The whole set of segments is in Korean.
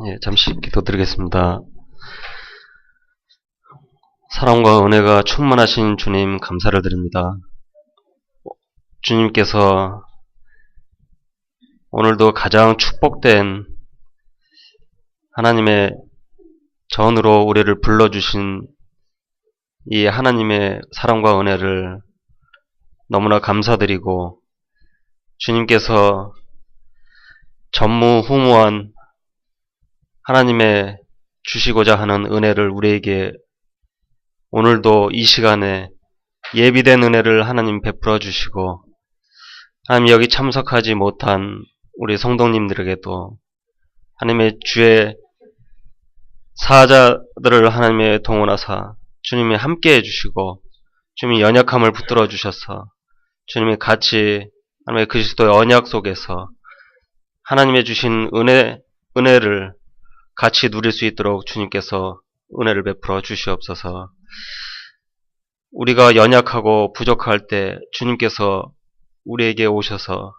예, 잠시 기도드리겠습니다. 사랑과 은혜가 충만하신 주님 감사를 드립니다. 주님께서 오늘도 가장 축복된 하나님의 전으로 우리를 불러주신 이 하나님의 사랑과 은혜를 너무나 감사드리고, 주님께서 전무후무한 하나님의 주시고자 하는 은혜를 우리에게 오늘도 이 시간에 예비된 은혜를 하나님 베풀어 주시고, 하나님 여기 참석하지 못한 우리 성도님들에게도 하나님의 주의 사자들을 하나님의 동원하사 주님이 함께 해주시고, 주님이 연약함을 붙들어 주셔서 주님이 같이 하나님의 그리스도의 언약 속에서 하나님의 주신 은혜를 같이 누릴 수 있도록 주님께서 은혜를 베풀어 주시옵소서. 우리가 연약하고 부족할 때 주님께서 우리에게 오셔서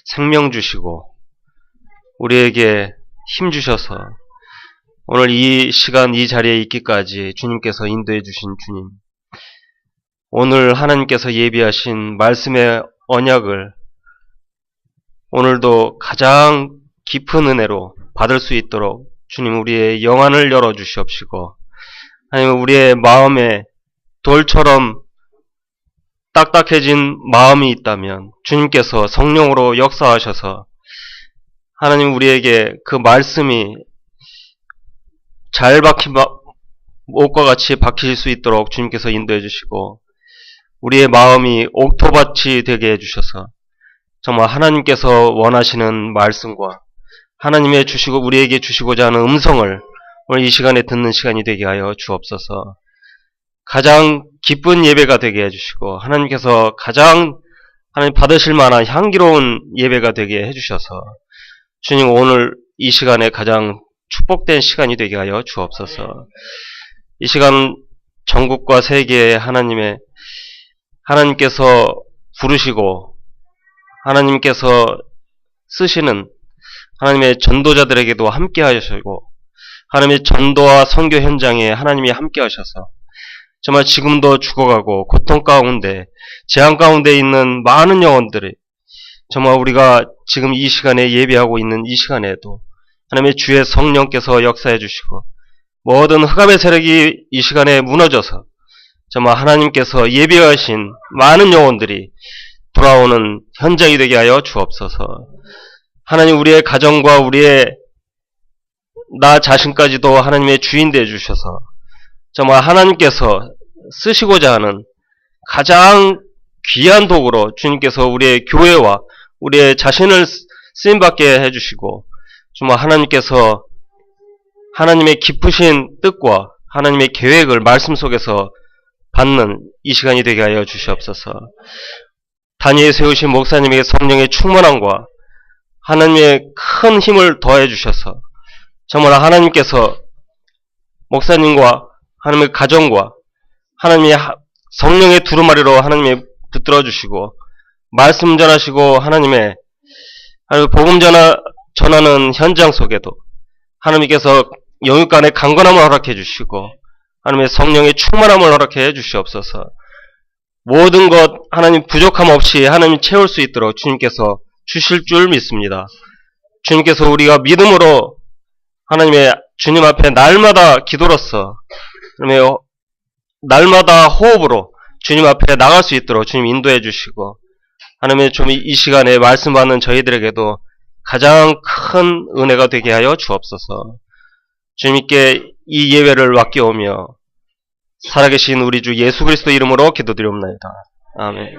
생명 주시고 우리에게 힘 주셔서 오늘 이 시간 이 자리에 있기까지 주님께서 인도해 주신 주님, 오늘 하나님께서 예비하신 말씀의 언약을 오늘도 가장 깊은 은혜로 받을 수 있도록 주님 우리의 영안을 열어주시옵시고, 하나님 우리의 마음에 돌처럼 딱딱해진 마음이 있다면 주님께서 성령으로 역사하셔서 하나님 우리에게 그 말씀이 잘 박힌 옷과 같이 박히실 수 있도록 주님께서 인도해 주시고, 우리의 마음이 옥토밭이 되게 해주셔서 정말 하나님께서 원하시는 말씀과 하나님의 우리에게 주시고자 하는 음성을 오늘 이 시간에 듣는 시간이 되게 하여 주옵소서. 가장 기쁜 예배가 되게 해주시고, 하나님께서 가장 하나님 받으실 만한 향기로운 예배가 되게 해주셔서 주님 오늘 이 시간에 가장 축복된 시간이 되게 하여 주옵소서. 이 시간 전국과 세계에 하나님께서 부르시고 하나님께서 쓰시는 하나님의 전도자들에게도 함께 하시고, 하나님의 전도와 선교 현장에 하나님이 함께 하셔서 정말 지금도 죽어가고 고통 가운데 재앙 가운데 있는 많은 영혼들이 정말 우리가 지금 이 시간에 예배하고 있는 이 시간에도 하나님의 주의 성령께서 역사해 주시고, 모든 흑암의 세력이 이 시간에 무너져서 정말 하나님께서 예비하신 많은 영혼들이 돌아오는 현장이 되게 하여 주옵소서. 하나님 우리의 가정과 우리의 나 자신까지도 하나님의 주인 되어 주셔서 정말 하나님께서 쓰시고자 하는 가장 귀한 도구로 주님께서 우리의 교회와 우리의 자신을 쓰임받게 해주시고, 정말 하나님께서 하나님의 깊으신 뜻과 하나님의 계획을 말씀 속에서 받는 이 시간이 되게 하여 주시옵소서. 단위에 세우신 목사님에게 성령의 충만함과 하나님의 큰 힘을 더해 주셔서 정말 하나님께서 목사님과 하나님의 가정과 하나님의 성령의 두루마리로 하나님의 붙들어 주시고 말씀 전하시고 하나님의 복음 전하는 현장 속에도 하나님께서 영육간의 강건함을 허락해 주시고 하나님의 성령의 충만함을 허락해 주시옵소서. 모든 것 하나님 부족함 없이 하나님 채울 수 있도록 주님께서 주실 줄 믿습니다. 주님께서 우리가 믿음으로 하나님의 주님 앞에 날마다 기도로서 날마다 호흡으로 주님 앞에 나갈 수 있도록 주님 인도해 주시고, 하나님의 좀 이 시간에 말씀 받는 저희들에게도 가장 큰 은혜가 되게 하여 주옵소서. 주님께 이 예배를 맡겨오며 살아계신 우리 주 예수 그리스도 이름으로 기도드리옵나이다. 아멘.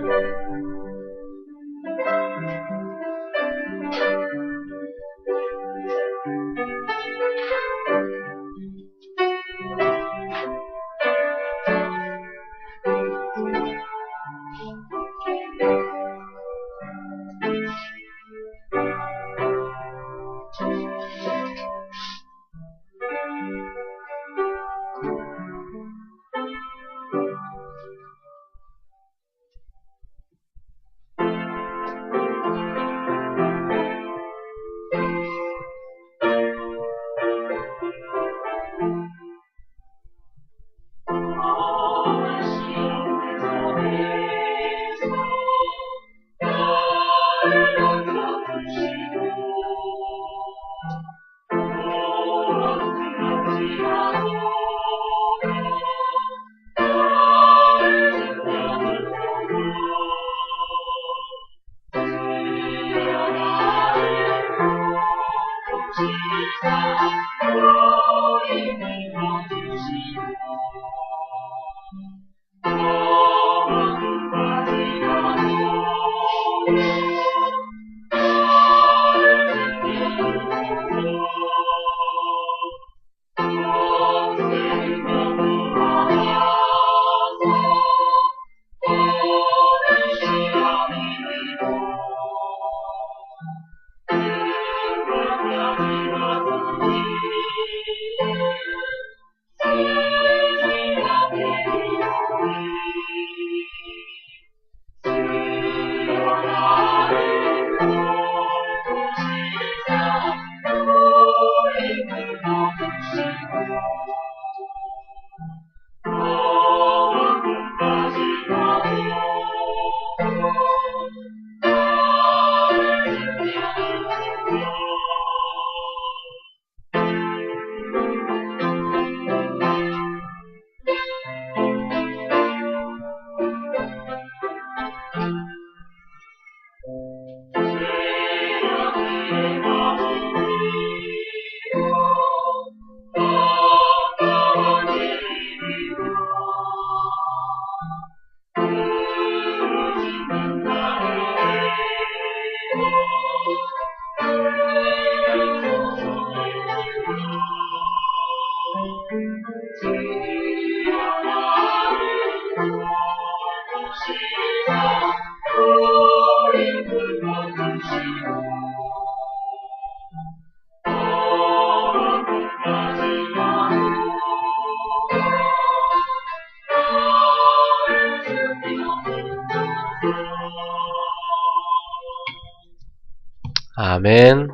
아멘.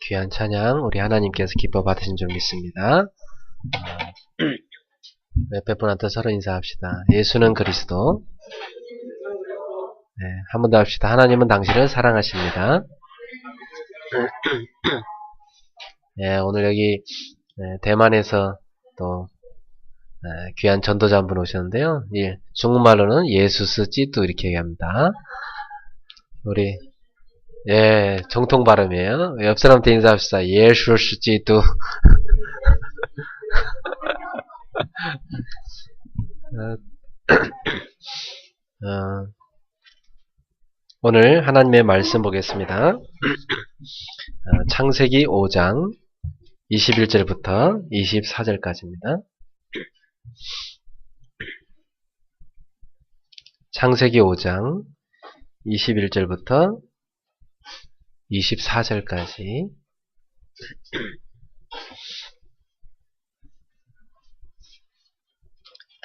귀한 찬양 우리 하나님께서 기뻐 받으신 줄 믿습니다. 옆에 분한테 서로 인사합시다. 예수는 그리스도. 네, 한 번 더 합시다. 하나님은 당신을 사랑하십니다. 네, 오늘 여기 대만에서 또 귀한 전도자 한 분 오셨는데요. 예, 중국말로는 예수스 찌뚜 이렇게 얘기합니다. 우리 예, 정통 발음이에요. 옆 사람한테 인사합시다. 예수스 찌뚜. 오늘 하나님의 말씀 보겠습니다. 창세기 5장 21절부터 24절까지입니다. 창세기 5장 21절부터 24절까지.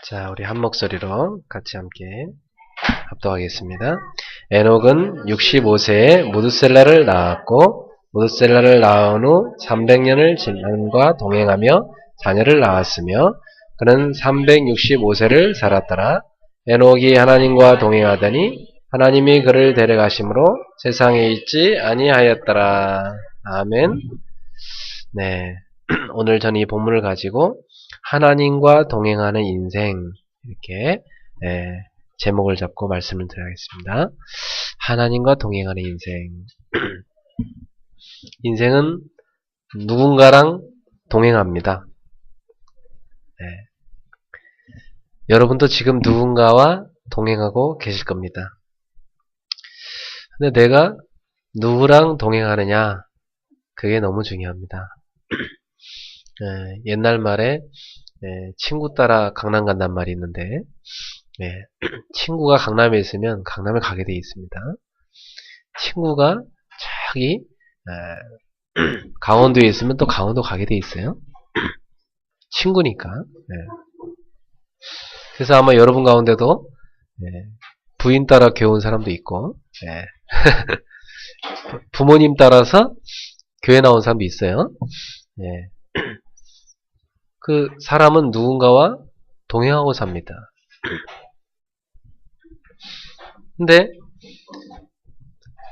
자, 우리 한 목소리로 같이 함께 합독하겠습니다. 에녹은 65세에 무드셀라를 낳았고 무드셀라를 낳은 후 300년을 하나님과 동행하며 자녀를 낳았으며 그는 365세를 살았더라. 에녹이 하나님과 동행하더니 하나님이 그를 데려가심으로 세상에 있지 아니하였더라. 아멘. 네, 오늘 저는 이 본문을 가지고 하나님과 동행하는 인생 이렇게 제목을 잡고 말씀을 드리겠습니다. 하나님과 동행하는 인생. 인생은 누군가랑 동행합니다. 네. 여러분도 지금 누군가와 동행하고 계실 겁니다. 근데 내가 누구랑 동행하느냐, 그게 너무 중요합니다. 옛날 말에 친구 따라 강남 간단 말이 있는데 친구가 강남에 있으면 강남에 가게 되어 있습니다. 친구가 저기 강원도에 있으면 또 강원도 가게 되어 있어요. 친구니까. 그래서 아마 여러분 가운데도 부인 따라 교회 사람도 있고 부모님 따라서 교회 나온 사람도 있어요. 그 사람은 누군가와 동행하고 삽니다. 근데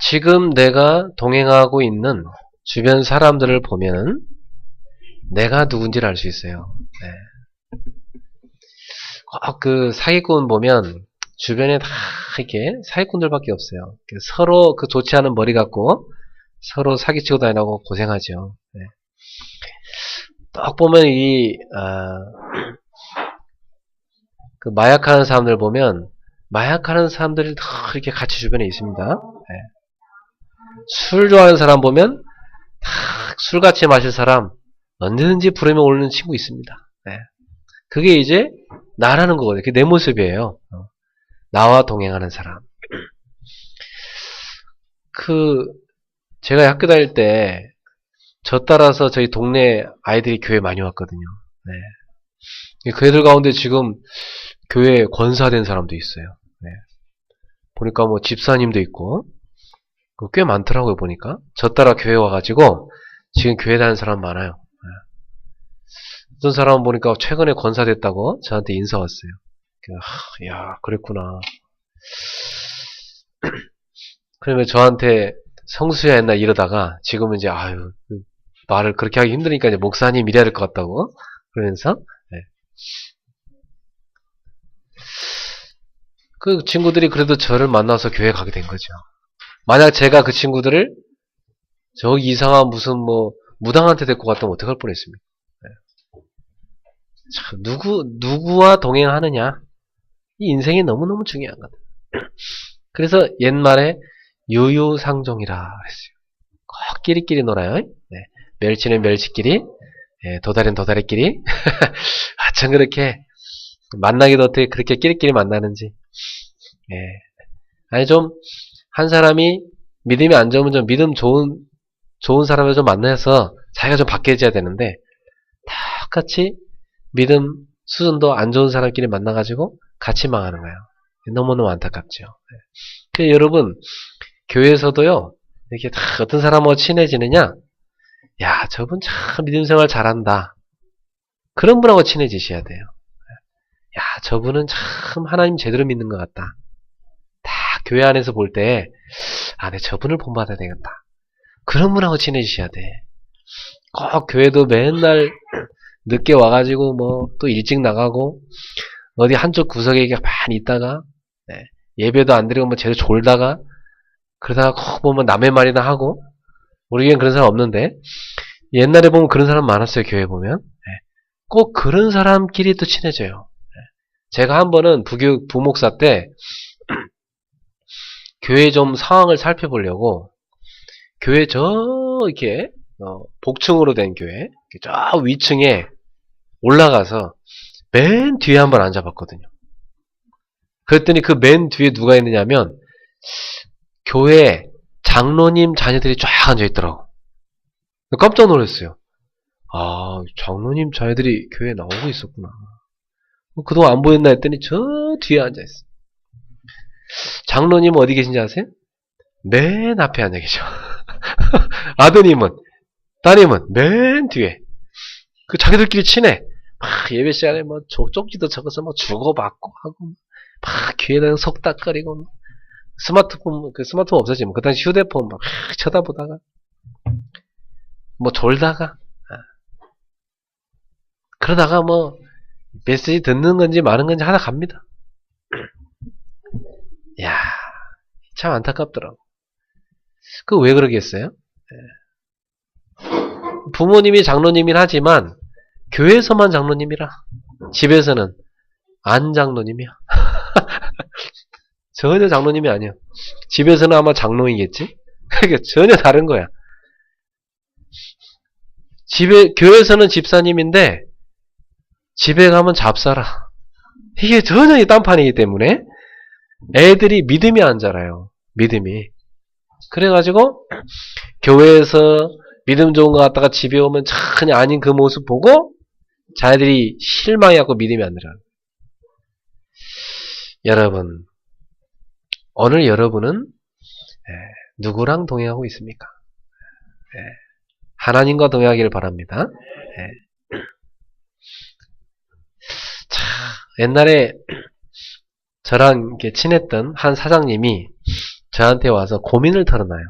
지금 내가 동행하고 있는 주변 사람들을 보면은 내가 누군지를 알 수 있어요. 그 사기꾼 보면 주변에 다 이렇게 사기꾼들밖에 없어요. 서로 그 좋지 않은 머리 갖고 서로 사기치고 다니고 고생하죠. 네. 딱 보면 그 마약하는 사람들 보면 마약하는 사람들이 다 이렇게 같이 주변에 있습니다. 네. 술 좋아하는 사람 보면 다 술같이 마실 사람 언제든지 부르면 오르는 친구 있습니다. 네. 그게 이제 나라는 거거든요. 그게 내 모습이에요. 나와 동행하는 사람. 제가 학교 다닐 때 저 따라서 저희 동네 아이들이 교회 많이 왔거든요. 네. 그 애들 가운데 지금 교회 권사된 사람도 있어요. 네. 보니까 뭐 집사님도 있고 꽤 많더라고요. 보니까 저 따라 교회 와가지고 지금 교회 다니는 사람 많아요. 네. 어떤 사람은 보니까 최근에 권사됐다고 저한테 인사 왔어요. 야, 그랬구나. 그러면 저한테 성수야 옛날 이러다가 지금은 이제 말을 그렇게 하기 힘드니까 이제 목사님 이래야 될 것 같다고 그러면서 네. 그 친구들이 그래도 저를 만나서 교회 가게 된 거죠. 만약 제가 그 친구들을 저기 이상한 무슨 뭐 무당한테 데리고 갔다면 어떡할 뻔했습니까? 네. 참 누구와 동행하느냐 이 인생이 너무너무 중요한 것 같아요. 그래서 옛말에 유유상종이라 그랬어요. 꼭 끼리끼리 놀아요. 네. 멸치는 멸치끼리, 네. 도다리는 도다리끼리. 참 그렇게 만나기도 어떻게 그렇게 끼리끼리 만나는지. 네. 아니 좀 한 사람이 믿음이 안 좋으면 좀 믿음 좋은 사람을 좀 만나서 자기가 좀 바뀌어져야 되는데 똑같이 믿음 수준도 안 좋은 사람끼리 만나가지고 같이 망하는 거예요. 너무너무 안타깝죠. 네. 그래서 여러분 교회에서도요 이렇게 다 어떤 사람하고 친해지느냐 야 저분 참 믿음생활 잘한다 그런 분하고 친해지셔야 돼요. 야 저분은 참 하나님 제대로 믿는 것 같다. 다 교회 안에서 볼 때 내 저분을 본받아야 되겠다. 그런 분하고 친해지셔야 돼. 꼭 교회도 맨날 늦게 와가지고 뭐 또 일찍 나가고 어디 한쪽 구석에 많이 있다가 네, 예배도 안 드리고 뭐 제대로 졸다가 그러다가 꼭 보면 남의 말이나 하고 우리 교회는 그런 사람 없는데 옛날에 보면 그런 사람 많았어요. 교회 보면 꼭 그런 사람끼리 또 친해져요. 제가 한 번은 부목사 때 교회 좀 상황을 살펴보려고 교회 이렇게 복층으로 된 교회 저 위층에 올라가서 맨 뒤에 한번 앉아봤거든요. 그랬더니 그 맨 뒤에 누가 있느냐면 교회 장로님 자녀들이 쫙 앉아있더라고. 깜짝 놀랐어요. 장로님 자녀들이 교회에 나오고 있었구나. 그동안 안 보였나 했더니 저 뒤에 앉아있어. 장로님은 어디 계신지 아세요? 맨 앞에 앉아 계셔. 아드님은, 따님은 맨 뒤에. 그 자기들끼리 친해. 막 예배 시간에 뭐 쪽지도 적어서 뭐 주고받고 하고, 막 귀에다가 속닥거리고, 스마트폰 없어지면 그 당시 휴대폰 막 쳐다보다가, 뭐 졸다가, 그러다가 뭐 메시지 듣는 건지 마는 건지 하나 갑니다. 야, 참 안타깝더라고. 그 왜 그러겠어요? 부모님이 장로님이라 하지만 교회에서만 장로님이라 집에서는 안 장로님이야. 전혀 장로님이 아니야. 집에서는 아마 장로이겠지? 그러니까 전혀 다른 거야. 교회에서는 집사님인데 집에 가면 잡사라. 이게 전혀 딴판이기 때문에 애들이 믿음이 안 자라요. 믿음이. 그래가지고 교회에서 믿음 좋은 거 갖다가 집에 오면 전혀 아닌 그 모습 보고 자기들이 실망해갖고 믿음이 안 들어요. 여러분, 오늘 여러분은 누구랑 동행하고 있습니까? 하나님과 동행하기를 바랍니다. 자, 옛날에 저랑 이렇게 친했던 한 사장님이 저한테 와서 고민을 털어놔요.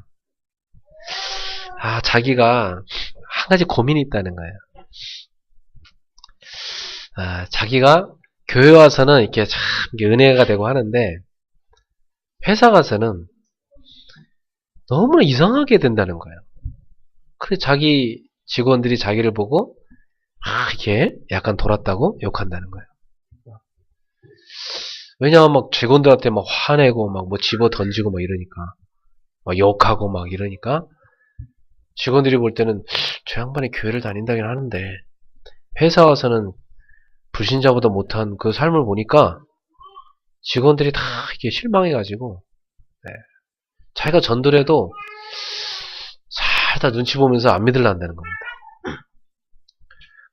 자기가 한 가지 고민이 있다는 거예요. 자기가 교회 와서는 이렇게 참 은혜가 되고 하는데 회사 가서는 너무나 이상하게 된다는 거예요. 그래 자기 직원들이 자기를 보고 이게 약간 돌았다고 욕한다는 거예요. 왜냐하면 막 직원들한테 막 화내고 막 뭐 집어 던지고 막 이러니까 막 욕하고 막 이러니까 직원들이 볼 때는 저 양반이 교회를 다닌다긴 하는데 회사 와서는 불신자보다 못한 그 삶을 보니까 직원들이 다 이게 실망해가지고 자기가 전도해도 살다 눈치 보면서 안 믿으려한다는 겁니다.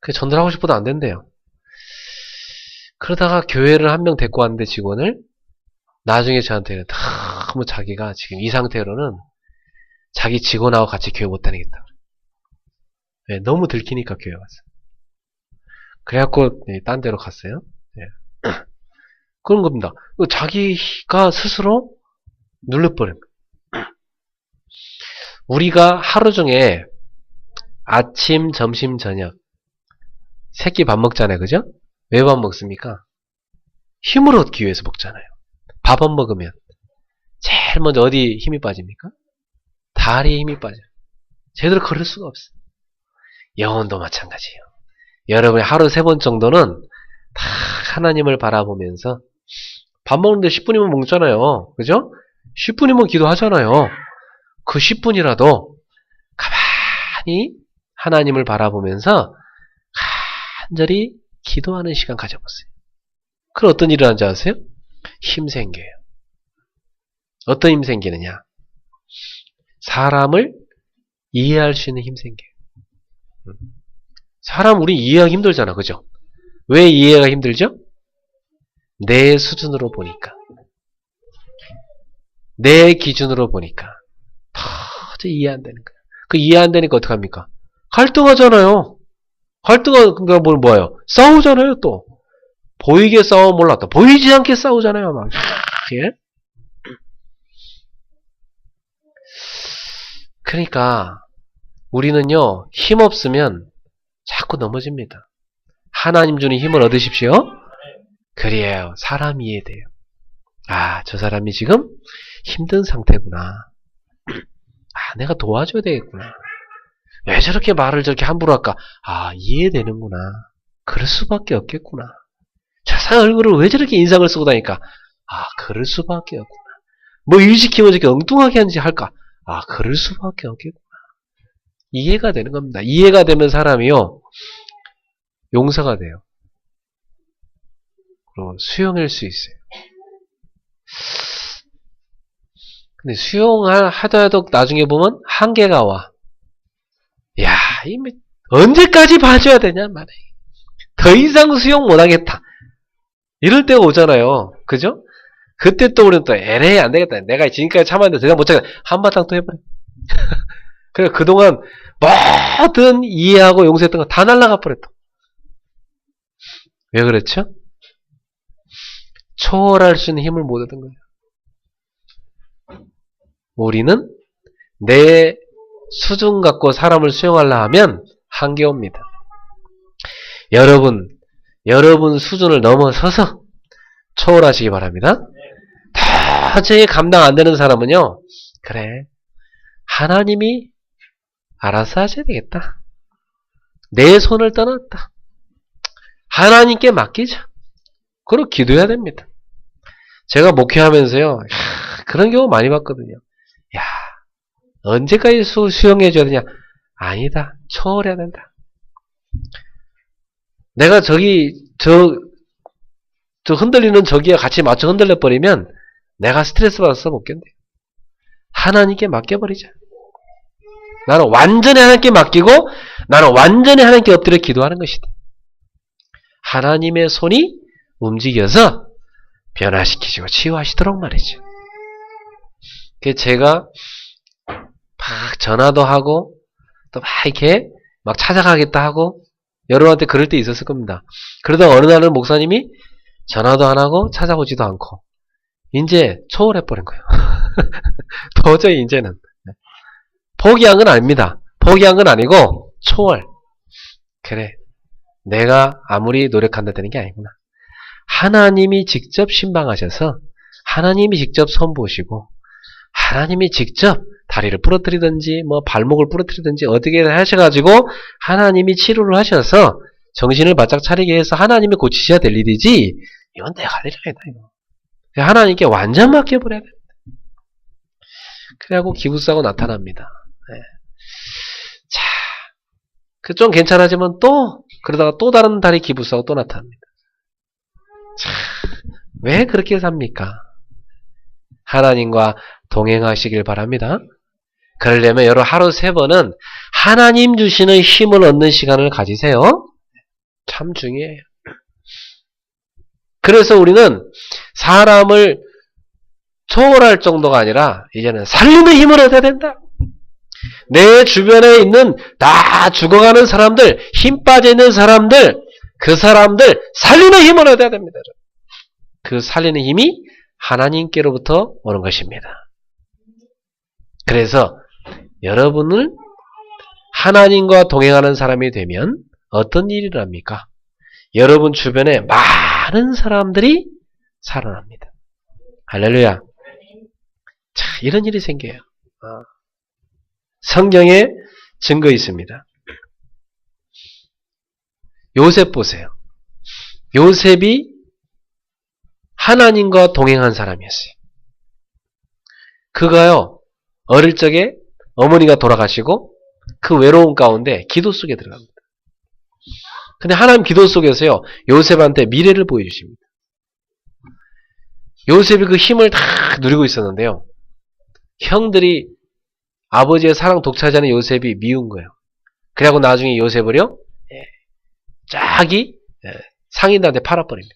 그래서 전도하고 싶어도 안 된대요. 그러다가 교회를 한 명 데리고 왔는데 직원을 나중에 저한테는 너무 자기가 지금 이 상태로는 자기 직원하고 같이 교회 못 다니겠다. 네, 너무 들키니까 교회 왔어요. 그래갖고 딴 데로 갔어요. 네. 그런 겁니다. 자기가 스스로 눌러버린 거예요. 우리가 하루 중에 아침, 점심, 저녁 세 끼 밥 먹잖아요. 그죠? 왜 밥 먹습니까? 힘을 얻기 위해서 먹잖아요. 밥 안 먹으면 제일 먼저 어디 힘이 빠집니까? 다리에 힘이 빠져요. 제대로 걸을 수가 없어요. 영혼도 마찬가지예요. 여러분이 하루 3번 정도는 다 하나님을 바라보면서 밥 먹는데 10분이면 먹잖아요. 그죠? 10분이면 기도하잖아요. 그 10분이라도 가만히 하나님을 바라보면서 간절히 기도하는 시간 가져보세요. 그럼 어떤 일을 하는지 아세요? 힘 생겨요. 어떤 힘 생기느냐? 사람을 이해할 수 있는 힘 생겨요. 사람 우리 이해하기 힘들잖아. 그죠? 왜 이해가 힘들죠? 내 수준으로 보니까. 내 기준으로 보니까. 도저히 이해 안 되는 거야. 그 이해 안 되니까 어떡합니까? 갈등하잖아요. 갈등하니까 뭐예요? 싸우잖아요, 또. 보이게 싸워 몰랐다. 보이지 않게 싸우잖아요, 막. 예? 그러니까, 우리는요, 힘 없으면 자꾸 넘어집니다. 하나님 주는 힘을 얻으십시오. 그래요. 사람 이해돼요. 아, 저 사람이 지금 힘든 상태구나. 아, 내가 도와줘야 되겠구나. 왜 저렇게 말을 저렇게 함부로 할까? 아, 이해되는구나. 그럴 수밖에 없겠구나. 저 사람 얼굴을 왜 저렇게 인상을 쓰고 다니까? 아, 그럴 수밖에 없구나. 뭐 일 시키면 저렇게 엉뚱하게 하는지 할까? 아, 그럴 수밖에 없겠구나. 이해가 되는 겁니다. 이해가 되면 사람이요, 용서가 돼요. 그리고 수용할 수 있어요. 근데 수용하더라도 나중에 보면 한계가 와. 야, 언제까지 봐줘야 되냐 말이야. 더 이상 수용 못하겠다. 이럴 때가 오잖아요. 그죠? 그때 또 우리는 또 에레이 안 되겠다. 내가 지금까지 참았는데 더 이상 못 참겠다. 한바탕 또 해버려. 그래 그동안 뭐든 이해하고 용서했던 거 다 날라가 버렸다. 왜 그렇죠? 초월할 수 있는 힘을 못 얻은 거예요. 우리는 내 수준 갖고 사람을 수용하려 하면 한계 옵니다. 여러분 수준을 넘어서서 초월하시기 바랍니다. 도저히 감당 안 되는 사람은요, 그래, 하나님이 알아서 하셔야 되겠다. 내 손을 떠났다. 하나님께 맡기자. 그리고 기도해야 됩니다. 제가 목회하면서요, 그런 경우 많이 봤거든요. 야, 언제까지 수용해줘야 되냐? 아니다. 초월해야 된다. 내가 저 흔들리는 저기와 같이 맞춰 흔들려버리면 내가 스트레스 받아서 못 견뎌요. 하나님께 맡겨버리자. 나는 완전히 하나님께 맡기고 나는 완전히 하나님께 엎드려 기도하는 것이다. 하나님의 손이 움직여서 변화시키시고 치유하시도록 말이죠. 그래서 제가 막 전화도 하고 또 막 이렇게 막 찾아가겠다 하고 여러분한테 그럴 때 있었을 겁니다. 그러다 어느 날은 목사님이 전화도 안 하고 찾아오지도 않고 이제 초월해버린 거예요. 도저히 이제는 포기한 건 아닙니다. 포기한 건 아니고 초월. 그래, 내가 아무리 노력한다 되는 게 아니구나. 하나님이 직접 신방하셔서 하나님이 직접 선보시고 하나님이 직접 다리를 부러뜨리든지 뭐 발목을 부러뜨리든지 어떻게 하셔가지고 하나님이 치료를 하셔서 정신을 바짝 차리게 해서 하나님이 고치셔야 될 일이지 이건 내가 할 일이 아니다. 이거. 하나님께 완전 맡겨버려야 됩니다. 그래갖고 기부사고 나타납니다. 네. 자, 그 좀 괜찮아지면 또 그러다가 또 다른 다리 기부사고 또 나타납니다. 자, 왜 그렇게 삽니까? 하나님과 동행하시길 바랍니다. 그러려면 여러분 하루 3번은 하나님 주시는 힘을 얻는 시간을 가지세요. 참 중요해요. 그래서 우리는 사람을 초월할 정도가 아니라 이제는 살림의 힘을 얻어야 된다. 내 주변에 있는 다 죽어가는 사람들, 힘 빠져있는 사람들, 그 사람들 살리는 힘을 얻어야 됩니다. 그 살리는 힘이 하나님께로부터 오는 것입니다. 그래서 여러분을 하나님과 동행하는 사람이 되면 어떤 일이 일어납니까? 여러분 주변에 많은 사람들이 살아납니다. 할렐루야. 자, 이런 일이 생겨요. 성경에 증거 있습니다. 요셉 보세요. 요셉이 하나님과 동행한 사람이었어요. 그가요, 어릴 적에 어머니가 돌아가시고 그 외로움 가운데 기도 속에 들어갑니다. 근데 하나님 기도 속에서요, 요셉한테 미래를 보여주십니다. 요셉이 그 힘을 다 누리고 있었는데요. 형들이 아버지의 사랑 독차지하는 요셉이 미운 거예요. 그래갖고 나중에 요셉을요, 쫙이 상인들한테 팔아버립니다.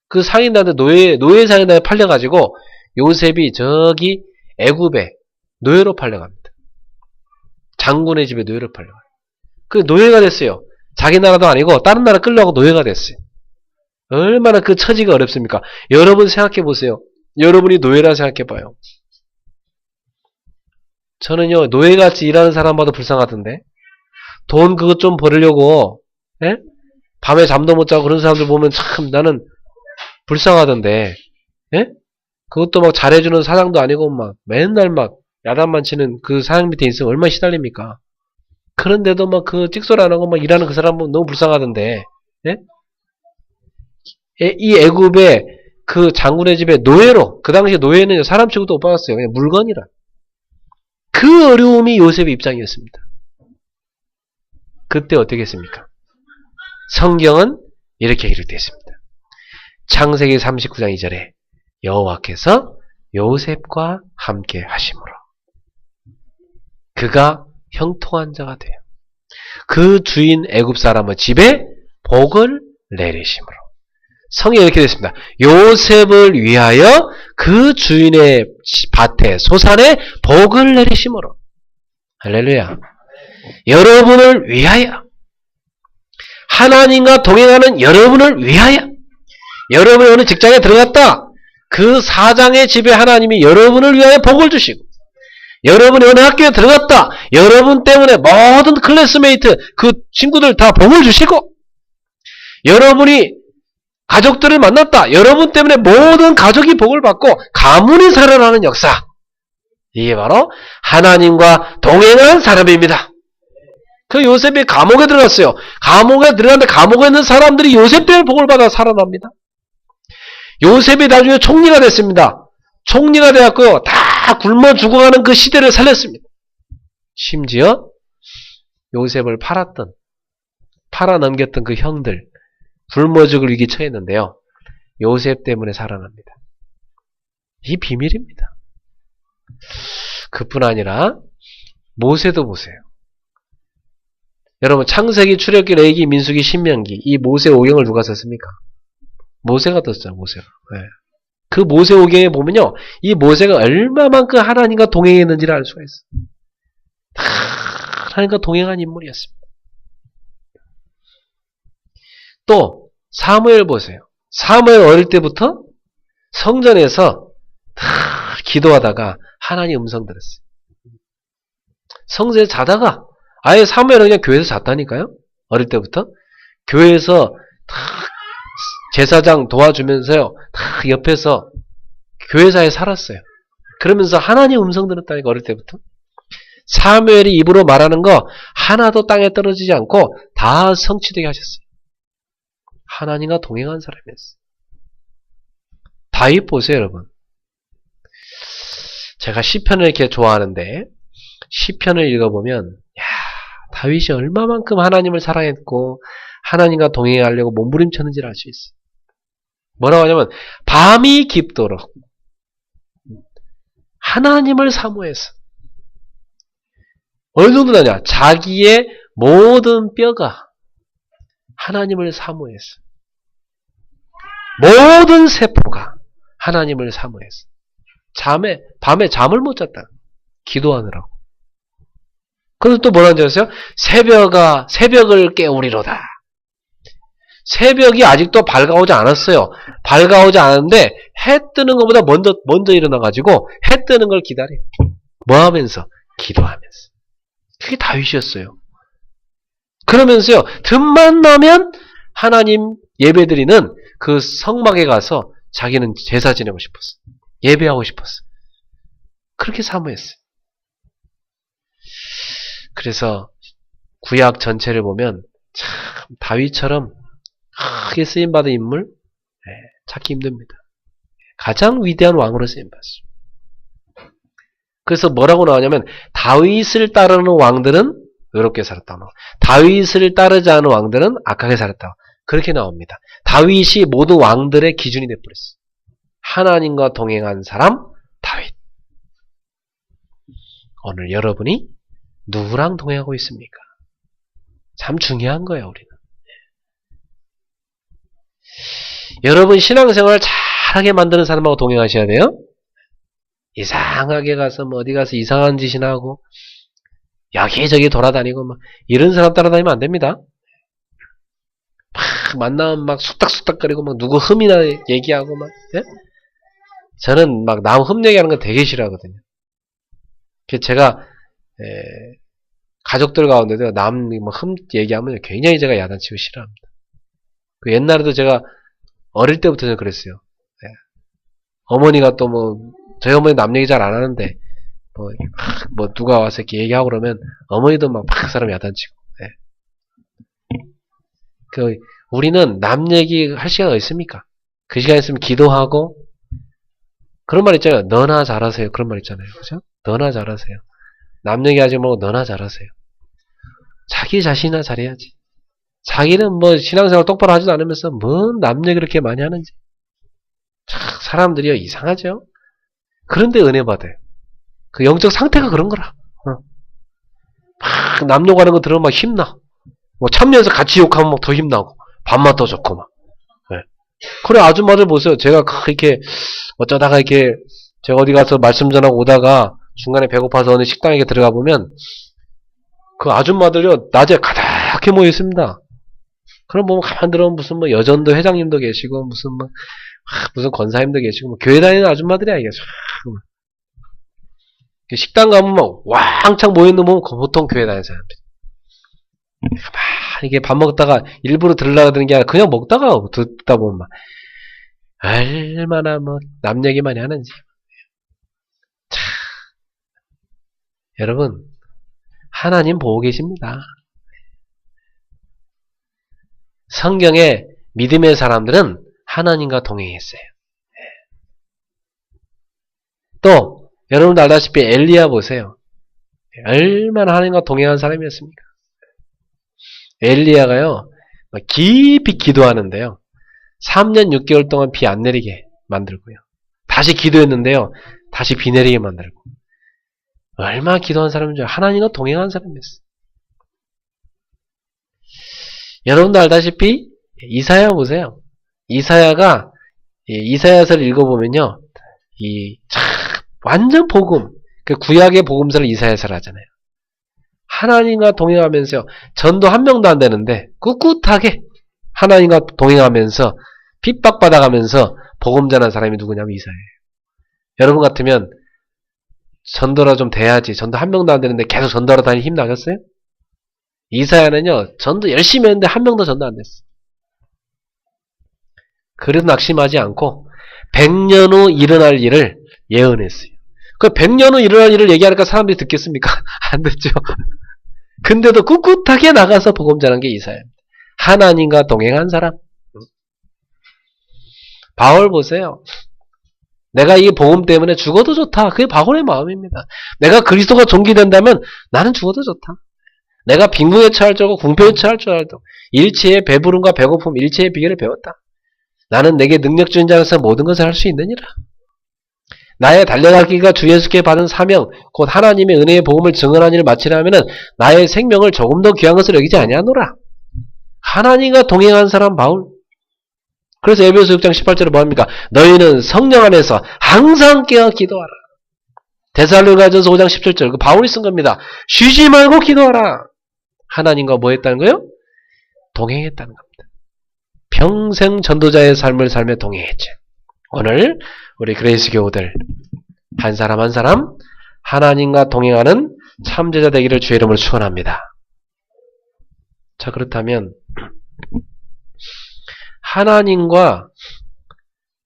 그 상인들한테 노예 상인들한테 팔려가지고 요셉이 저기 애굽에 노예로 팔려갑니다. 장군의 집에 노예로 팔려가요. 그 노예가 됐어요. 자기 나라도 아니고 다른 나라 끌려가고 노예가 됐어요. 얼마나 그 처지가 어렵습니까? 여러분 생각해 보세요. 여러분이 노예라 생각해 봐요. 저는요, 노예같이 일하는 사람마다 불쌍하던데, 돈 그것 좀 벌으려고, 밤에 잠도 못 자고 그런 사람들 보면 참 나는 불쌍하던데, 그것도 막 잘해주는 사장도 아니고 막 맨날 막 야단만 치는 그 사장 밑에 있으면 얼마나 시달립니까? 그런데도 막 그 찍소리 안 하고 막 일하는 그 사람 보면 너무 불쌍하던데, 이 애굽의 그 장군의 집에 노예로, 그 당시에 노예는 사람 취급도 못 받았어요. 그냥 물건이라. 그 어려움이 요셉의 입장이었습니다. 그때 어떻게 했습니까? 성경은 이렇게 기록되어 있습니다. 창세기 39장 2절에 여호와께서 요셉과 함께 하심으로 그가 형통한 자가 돼요. 그 주인 애굽 사람의 집에 복을 내리심으로. 성경에 이렇게 되어 있습니다. 요셉을 위하여 그 주인의 밭에 소산에 복을 내리심으로. 할렐루야. 여러분을 위하여, 하나님과 동행하는 여러분을 위하여, 여러분이 어느 직장에 들어갔다, 그 사장의 집에 하나님이 여러분을 위하여 복을 주시고, 여러분이 어느 학교에 들어갔다, 여러분 때문에 모든 클래스메이트, 그 친구들 다 복을 주시고, 여러분이 가족들을 만났다, 여러분 때문에 모든 가족이 복을 받고 가문이 살아나는 역사. 이게 바로 하나님과 동행한 사람입니다. 그 요셉이 감옥에 들어갔어요. 감옥에 들어갔는데 감옥에 있는 사람들이 요셉 때문에 복을 받아 살아납니다. 요셉이 나중에 총리가 됐습니다. 총리가 되었고요. 다 굶어 죽어가는 그 시대를 살렸습니다. 심지어 요셉을 팔아넘겼던 그 형들, 굶어 죽을 위기 처했는데요. 요셉 때문에 살아납니다. 이 비밀입니다. 그뿐 아니라 모세도 보세요. 여러분 창세기, 출애굽기, 레위기, 민수기, 신명기 이 모세 오경을 누가 썼습니까? 모세가 떴죠. 모세가. 네. 그 모세 오경에 보면요. 이 모세가 얼마만큼 하나님과 동행했는지를 알 수가 있어요. 다 하나님과 동행한 인물이었습니다. 또 사무엘 보세요. 사무엘 어릴 때부터 성전에서 다 기도하다가 하나님 음성 들었어요. 성전에서 자다가 아예 사무엘은 그냥 교회에서 잤다니까요. 어릴 때부터 교회에서 다 제사장 도와주면서요. 다 옆에서 교회사에 살았어요. 그러면서 하나님 음성 들었다니까, 어릴 때부터. 사무엘이 입으로 말하는 거 하나도 땅에 떨어지지 않고 다 성취되게 하셨어요. 하나님과 동행한 사람이었어요. 다윗 보세요, 여러분. 제가 시편을 이렇게 좋아하는데 시편을 읽어보면 다윗이 얼마만큼 하나님을 사랑했고 하나님과 동행하려고 몸부림쳤는지를 알 수 있어요. 뭐라고 하냐면 밤이 깊도록 하나님을 사모해서 어느 정도냐, 자기의 모든 뼈가 하나님을 사모해서, 모든 세포가 하나님을 사모해서 밤에 잠을 못 잤다. 기도하느라고. 그래서 또 뭐라는 줄 아세요? 새벽을 깨우리로다. 새벽이 아직도 밝아오지 않았어요. 밝아오지 않았는데 해 뜨는 것보다 먼저 일어나가지고 해 뜨는 걸 기다려요. 뭐 하면서? 기도하면서. 그게 다윗이었어요. 그러면서요, 틈만 나면 하나님 예배드리는 그 성막에 가서 자기는 제사 지내고 싶었어. 예배하고 싶었어. 그렇게 사모했어요. 그래서 구약 전체를 보면 참 다윗처럼 크게 쓰임받은 인물 찾기 힘듭니다. 가장 위대한 왕으로 쓰임받았어요. 그래서 뭐라고 나오냐면 다윗을 따르는 왕들은 의롭게 살았다. 다윗을 따르지 않은 왕들은 악하게 살았다. 그렇게 나옵니다. 다윗이 모든 왕들의 기준이 되어버렸어요. 하나님과 동행한 사람 다윗. 오늘 여러분이 누구랑 동행하고 있습니까? 참 중요한 거예요, 우리는. 여러분 신앙생활을 잘하게 만드는 사람하고 동행하셔야 돼요. 이상하게 가서 어디 가서 이상한 짓이나 하고 여기저기 돌아다니고 막 이런 사람 따라다니면 안 됩니다. 막 만나면 막 쑥닥쑥닥거리고 막 누구 흠이나 얘기하고 막. 예? 저는 막 남 흠 얘기하는 거 되게 싫어하거든요. 제가 가족들 가운데도 남 흠 얘기하면 굉장히 제가 야단치고 싫어합니다. 그 옛날에도 제가 어릴 때부터 저는 그랬어요. 예. 어머니가 또 저희 어머니 남 얘기 잘 안 하는데 누가 와서 이렇게 얘기하고 그러면 어머니도 막 사람 야단치고. 예. 우리는 남 얘기 할 시간 어디 있습니까? 그 시간 있으면 기도하고 그런 말 있잖아요. 너나 잘하세요. 그런 말 있잖아요. 그죠? 너나 잘하세요. 남 얘기하지 말고 너나 잘하세요. 자기 자신이나 잘해야지. 자기는 신앙생활 똑바로 하지도 않으면서 뭔 남 얘기 그렇게 많이 하는지. 참 사람들이요 이상하죠. 그런데 은혜 받아요. 그 영적 상태가 그런 거라. 막 남 욕하는 거 들으면 막 힘나. 참여해서 같이 욕하면 막 더 힘나고 밥맛 더 좋고 막. 네. 그래 아줌마들 보세요. 제가 이렇게 어쩌다가 이렇게 제가 어디 가서 말씀 전하고 오다가 중간에 배고파서 어느 식당에 들어가 보면 그 아줌마들요 낮에 가득히 모여 있습니다. 그럼 보면 가만 들어보면 무슨 여전도 회장님도 계시고 무슨 권사님도 계시고 교회 다니는 아줌마들이야 이게. 식당 가면 왕창 모여있는 거 보면 보통 교회 다니는 사람들. 이게 밥 먹다가 일부러 들으려고 드는 게 아니라 그냥 먹다가 듣다 보면 얼마나 남 얘기 많이 하는지. 참. 여러분 하나님 보고 계십니다. 성경에 믿음의 사람들은 하나님과 동행했어요. 또 여러분도 알다시피 엘리야 보세요. 얼마나 하나님과 동행한 사람이었습니까? 엘리야가요 깊이 기도하는데요 3년 6개월 동안 비 안 내리게 만들고요 다시 기도했는데요 다시 비 내리게 만들고 얼마나 기도한 사람인지 하나님과 동행한 사람이었어요. 여러분도 알다시피 이사야 보세요. 이사야가 이사야서를 읽어보면요 완전 복음 그 구약의 복음서를 이사야서를 하잖아요. 하나님과 동행하면서 전도 한 명도 안 되는데 꿋꿋하게 하나님과 동행하면서 핍박받아가면서 복음 전한 사람이 누구냐면 이사야예요. 여러분 같으면 전도라 좀 돼야지 전도 한 명도 안 되는데 계속 전도하러 다니는 힘 나겠어요? 이사야는요 전도 열심히 했는데 한 명도 전도 안 됐어요. 그래도 낙심하지 않고 100년 후 일어날 일을 예언했어요. 그 100년 후 일어날 일을 얘기하니까 사람들이 듣겠습니까? 안 듣죠. 근데도 꿋꿋하게 나가서 복음 전한 게 이사야입니다. 하나님과 동행한 사람. 바울 보세요. 내가 이 복음 때문에 죽어도 좋다. 그게 바울의 마음입니다. 내가 그리스도가 존귀된다면 나는 죽어도 좋다. 내가 빈궁에 처할 줄 알고 궁핍에 처할 줄 알고 일체의 배부름과 배고픔, 일체의 비결을 배웠다. 나는 내게 능력 주는 자로서 모든 것을 할 수 있느니라. 나의 달려가기가 주 예수께 받은 사명, 곧 하나님의 은혜의 복음을 증언하는 일을 마치려 하면은 나의 생명을 조금 더 귀한 것을 여기지 아니하노라. 하나님과 동행한 사람 바울. 그래서 에베소 6장 18절에 뭐합니까? 너희는 성령 안에서 항상 깨어 기도하라. 데살로니가전서 5장 17절 그 바울이 쓴 겁니다. 쉬지 말고 기도하라. 하나님과 뭐 했다는 거예요? 동행했다는 겁니다. 평생 전도자의 삶을 살며 동행했죠. 오늘 우리 그레이스 교우들 한 사람 한 사람 하나님과 동행하는 참제자 되기를 주의 이름으로 축원합니다. 자, 그렇다면 하나님과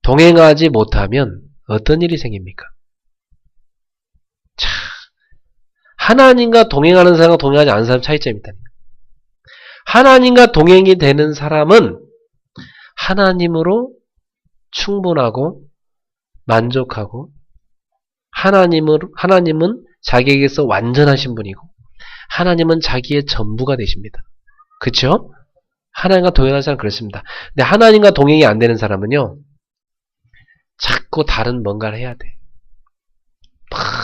동행하지 못하면 어떤 일이 생깁니까? 자, 하나님과 동행하는 사람과 동행하지 않는 사람 차이점이 있다니까. 하나님과 동행이 되는 사람은 하나님으로 충분하고 만족하고 하나님은 자기에게서 완전하신 분이고 하나님은 자기의 전부가 되십니다. 그렇죠? 하나님과 동행하는 사람은 그렇습니다. 근데 하나님과 동행이 안 되는 사람은요. 자꾸 다른 뭔가를 해야 돼.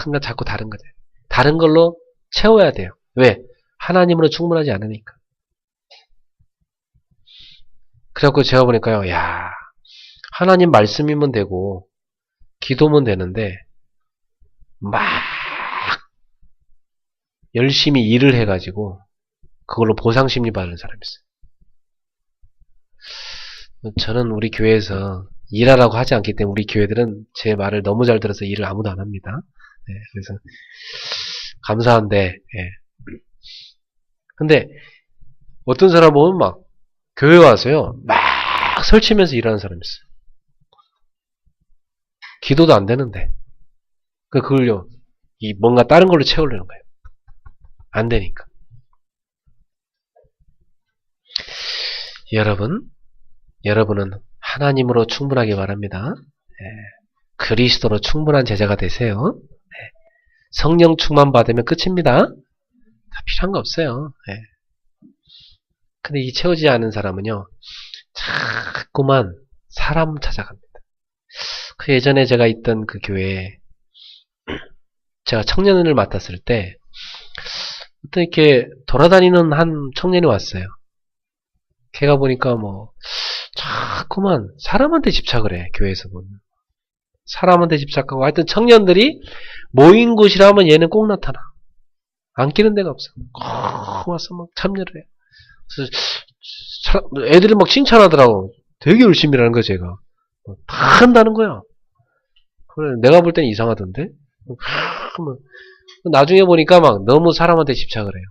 뭔가 자꾸 다른 거죠. 다른 걸로 채워야 돼요. 왜? 하나님으로 충분하지 않으니까. 그래갖고 제가 보니까요. 야, 하나님 말씀이면 되고 기도면 되는데 막 열심히 일을 해가지고 그걸로 보상심리 받는 사람이 있어요. 저는 우리 교회에서 일하라고 하지 않기 때문에 우리 교회들은 제 말을 너무 잘 들어서 일을 아무도 안 합니다. 네, 그래서 감사한데 예. 근데 어떤 사람 보면 막 교회 와서요 막 설치면서 일하는 사람이 있어요. 기도도 안 되는데 그걸요 이 뭔가 다른 걸로 채우려는 거예요. 안 되니까. 여러분은 하나님으로 충분하게 바랍니다. 그리스도로 충분한 제자가 되세요. 성령 충만 받으면 끝입니다. 다 필요한 거 없어요. 근데 이 채워지지 않은 사람은요, 자꾸만 사람 찾아갑니다. 그 예전에 제가 있던 그 교회에 제가 청년을 맡았을 때 어떤 이렇게 돌아다니는 한 청년이 왔어요. 걔가 보니까 뭐 자꾸만 사람한테 집착을 해. 교회에서 보면 사람한테 집착하고 하여튼 청년들이 모인 곳이라면 얘는 꼭 나타나. 안 끼는 데가 없어. 꼭 와서 막 참여를 해. 그래서 애들이 막 칭찬하더라고. 되게 열심히 일하는 거야 제가. 다 한다는 거야. 그래, 내가 볼 때는 이상하던데. 나중에 보니까 막 너무 사람한테 집착을 해요.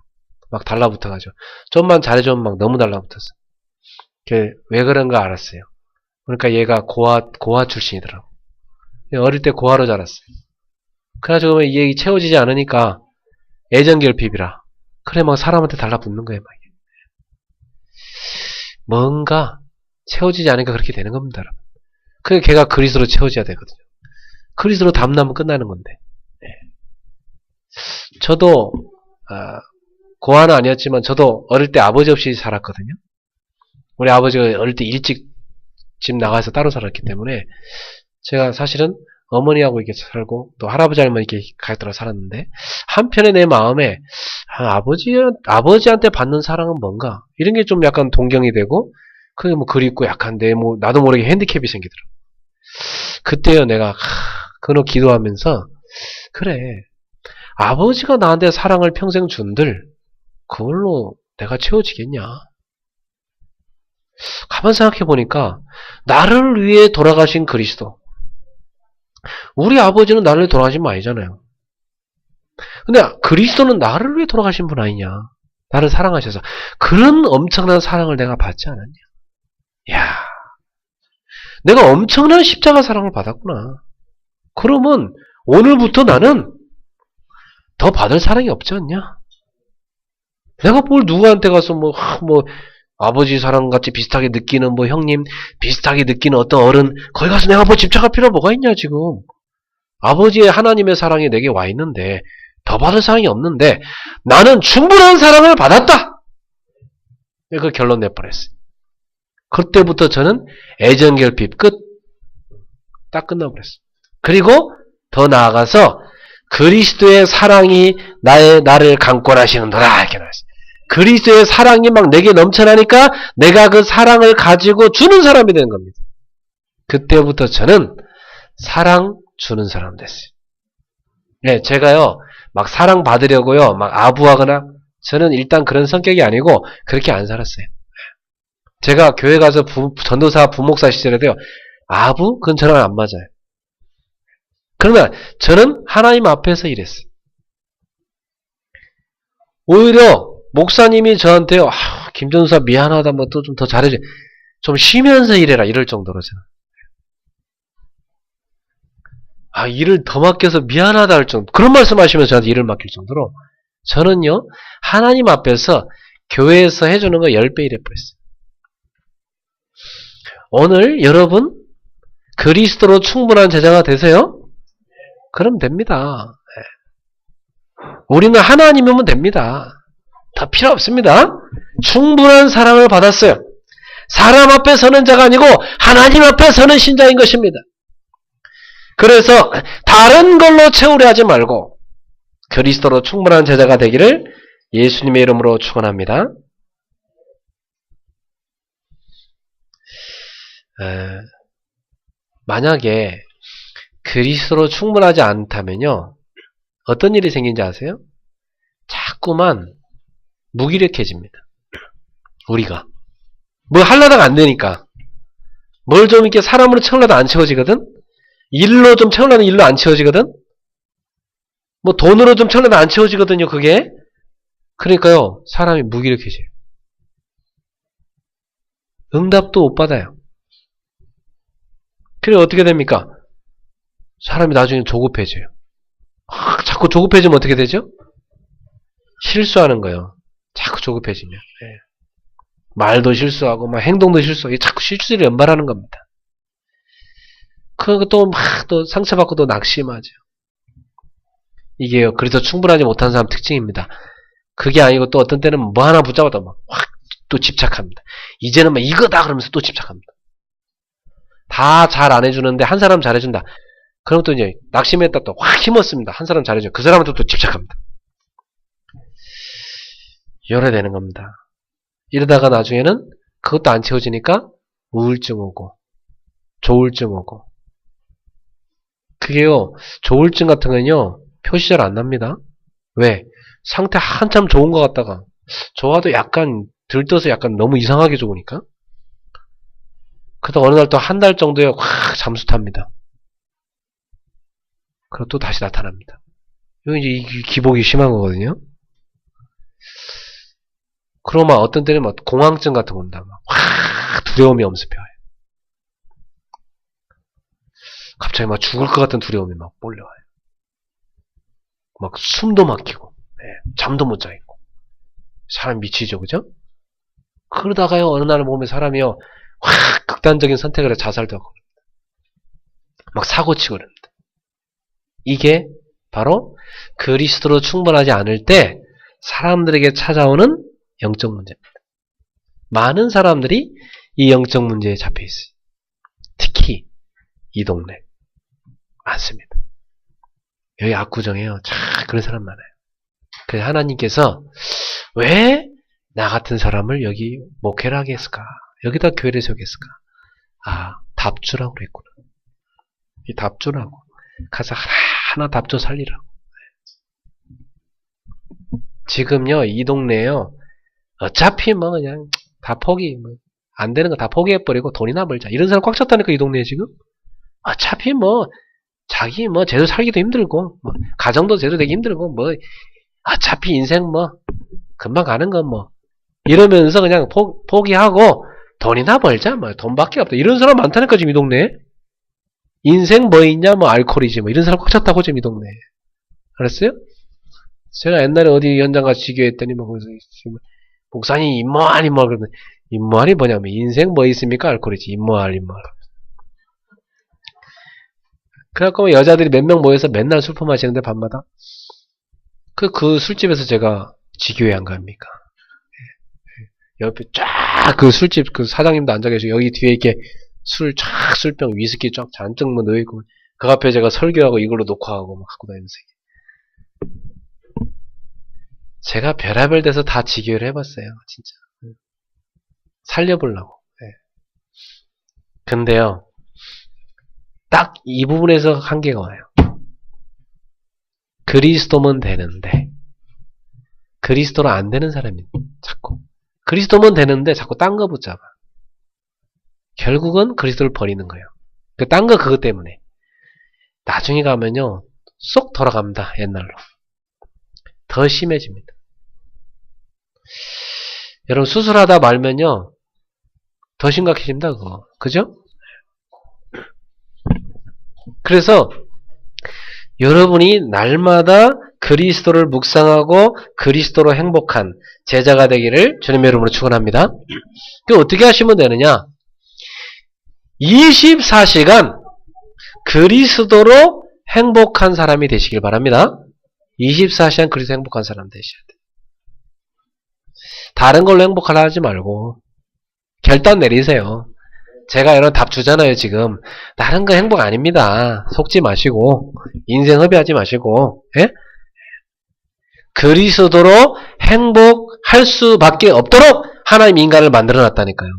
막 달라붙어가지고 좀만 잘해주면 막 너무 달라붙었어. 왜 그런가 알았어요. 그러니까 얘가 고아 출신이더라고. 어릴 때 고아로 자랐어요. 그래가지고 얘 채워지지 않으니까 애정결핍이라. 그래 막 사람한테 달라붙는 거예요. 막. 뭔가 채워지지 않으니까 그렇게 되는 겁니다. 그래 걔가 그리스도로 채워져야 되거든요. 그리스도로 담나면 끝나는 건데. 저도 고아는 아니었지만 저도 어릴 때 아버지 없이 살았거든요. 우리 아버지가 어릴 때 일찍 집 나가서 따로 살았기 때문에 제가 사실은 어머니하고 이렇게 살고 또 할아버지 할머니 이렇게 가족들하고 살았는데 한편에 내 마음에 아버지한테 받는 사랑은 뭔가 이런 게 좀 약간 동경이 되고 그게 뭐 그립고 약한데 뭐 나도 모르게 핸디캡이 생기더라고. 그때요 내가 그노 기도하면서 그래 아버지가 나한테 사랑을 평생 준들 그걸로 내가 채워지겠냐. 가만 생각해 보니까 나를 위해 돌아가신 그리스도. 우리 아버지는 나를 위해 돌아가신 분 아니잖아요. 근데 그리스도는 나를 위해 돌아가신 분 아니냐. 나를 사랑하셔서. 그런 엄청난 사랑을 내가 받지 않았냐. 야, 내가 엄청난 십자가 사랑을 받았구나. 그러면 오늘부터 나는 더 받을 사랑이 없지 않냐? 내가 뭘 누구한테 가서 아버지 사랑같이 비슷하게 느끼는 형님, 비슷하게 느끼는 어떤 어른, 거기 가서 내가 집착할 필요가 뭐가 있냐, 지금. 아버지의 하나님의 사랑이 내게 와 있는데, 더 받을 사랑이 없는데, 나는 충분한 사랑을 받았다! 그 결론 내버렸어요. 그때부터 저는 애정결핍 끝. 딱 끝나버렸어요. 그리고 더 나아가서 그리스도의 사랑이 나를 강권하시는도다. 이렇게 나왔어요. 그리스도의 사랑이 막 내게 넘쳐나니까 내가 그 사랑을 가지고 주는 사람이 되는 겁니다. 그때부터 저는 사랑 주는 사람 됐어요. 네, 제가요, 막 사랑 받으려고요, 막 아부하거나, 저는 일단 그런 성격이 아니고, 그렇게 안 살았어요. 제가 교회 가서 전도사, 부목사 시절에도요, 아부? 그건 저랑 안 맞아요. 그러나, 저는 하나님 앞에서 일했어요. 오히려, 목사님이 저한테요, 김전사 미안하다, 또 좀 더 잘해줘. 좀 쉬면서 일해라, 이럴 정도로 저는. 일을 더 맡겨서 미안하다 할 정도. 그런 말씀 하시면서 저한테 일을 맡길 정도로. 저는요, 하나님 앞에서 교회에서 해주는 거 10배 일해버렸어요. 오늘 여러분, 그리스도로 충분한 제자가 되세요? 그럼 됩니다. 우리는 하나님이면 됩니다. 더 필요 없습니다. 충분한 사랑을 받았어요. 사람 앞에 서는 자가 아니고 하나님 앞에 서는 신자인 것입니다. 그래서 다른 걸로 채우려 하지 말고 그리스도로 충분한 제자가 되기를 예수님의 이름으로 축원합니다. 만약에 그리스도로 충분하지 않다면요, 어떤 일이 생긴지 아세요? 자꾸만 무기력해집니다. 우리가 뭐 하려다가 안 되니까 뭘 좀 이렇게 사람으로 채우려다 안 채워지거든. 일로 좀 채우려는 일로 안 채워지거든. 돈으로 좀 채우려다 안 채워지거든요. 그게. 그러니까요, 사람이 무기력해져요. 응답도 못 받아요. 그래 어떻게 됩니까? 사람이 나중에 조급해져요. 자꾸 조급해지면 어떻게 되죠? 실수하는 거예요. 자꾸 조급해지면. 네. 말도 실수하고 행동도 실수하고 자꾸 실수를 연발하는 겁니다. 그거 또 상처받고 또 낙심하죠. 이게요. 그래서 충분하지 못한 사람 특징입니다. 그게 아니고 또 어떤 때는 뭐 하나 붙잡아도 확 또 집착합니다. 이제는 이거다 그러면서 또 집착합니다. 다 잘 안 해주는데 한 사람 잘해준다. 그럼 또 이제 낙심했다 또 확 힘었습니다. 한 사람 잘해줘. 그 사람한테 또 집착합니다. 이래 되는 겁니다. 이러다가 나중에는 그것도 안 채워지니까 우울증 오고 조울증 오고. 그게요, 조울증 같은 건요, 표시 잘 안 납니다. 왜? 상태 한참 좋은 것 같다가 좋아도 약간 들떠서 약간 너무 이상하게 좋으니까. 그러다 어느 날 또 한 달 정도에 확 잠수 탑니다. 그리고 또 다시 나타납니다. 이거 이제 기복이 심한 거거든요. 그러면 어떤 때는 공황증 같은 거 온다. 확 두려움이 엄습해요. 갑자기 죽을 것 같은 두려움이 몰려와요. 숨도 막히고, 잠도 못 자겠고. 사람 미치죠, 그죠? 그러다가요, 어느 날 보면 사람이요, 확 극단적인 선택을 해서 자살도 하고, 사고치고 그럽니다. 이게 바로 그리스도로 충분하지 않을 때 사람들에게 찾아오는 영적 문제입니다. 많은 사람들이 이 영적 문제에 잡혀 있어요. 특히 이 동네 많습니다. 여기 압구정에요. 그런 사람 많아요. 그래서 하나님께서 왜 나 같은 사람을 여기 목회를 하게 했을까? 여기다 교회를 세우겠을까? 답주라고 그랬구나. 이 답주라고. 가서 하나 답주 살리라고. 지금요, 이 동네에요. 어차피 그냥 다 안 되는 거 다 포기해버리고 돈이나 벌자. 이런 사람 꽉 찼다니까, 이 동네에 지금. 어차피 자기 제대로 살기도 힘들고, 가정도 제대로 되기 힘들고, 어차피 인생 금방 가는 거 이러면서 그냥 포기하고, 돈이나 벌자. 돈밖에 없다. 이런 사람 많다니까, 지금 이 동네에. 인생 뭐 있냐? 뭐 알코올이지. 뭐 이런 사람 꽉 찼다고 지금 이 동네에. 알았어요? 제가 옛날에 어디 현장 가서 지교했더니 뭐 거기서 목사님 임모할 그러면 임모할이 뭐냐면 인생 뭐 있습니까? 알코올이지. 임모할. 그래갖고 여자들이 몇 명 모여서 맨날 술 퍼마시는데 밤마다 그 술집에서 제가 지교회 한 거 아닙니까? 옆에 쫙 그 술집 그 사장님도 앉아 계시고 여기 뒤에 이렇게 술병 위스키 쫙 잔뜩 뭐 넣어있고 그 앞에 제가 설교하고 이걸로 녹화하고 막 갖고 다니면서 제가 별의별 데서 다 지교를 해봤어요. 진짜 살려보려고. 네. 근데요 딱 이 부분에서 한계가 와요. 그리스도면 되는데 그리스도로 안 되는 사람이 자꾸 그리스도면 되는데 자꾸 딴 거 붙잡아. 결국은 그리스도를 버리는 거예요. 그 딴 거 그것 때문에 나중에 가면요 쏙 돌아갑니다. 옛날로 더 심해집니다. 여러분 수술하다 말면요 더 심각해집니다. 그거 그죠? 그래서 여러분이 날마다 그리스도를 묵상하고 그리스도로 행복한 제자가 되기를 주님의 이름으로 축원합니다. 그 어떻게 하시면 되느냐? 24시간 그리스도로 행복한 사람이 되시길 바랍니다. 24시간 그리스도 행복한 사람 되셔야 돼요. 다른 걸로 행복하려 하지 말고 결단 내리세요. 제가 이런 답 주잖아요. 지금 다른 거 행복 아닙니다. 속지 마시고 인생 허비하지 마시고 예? 그리스도로 행복할 수밖에 없도록 하나님 인간을 만들어놨다니까요.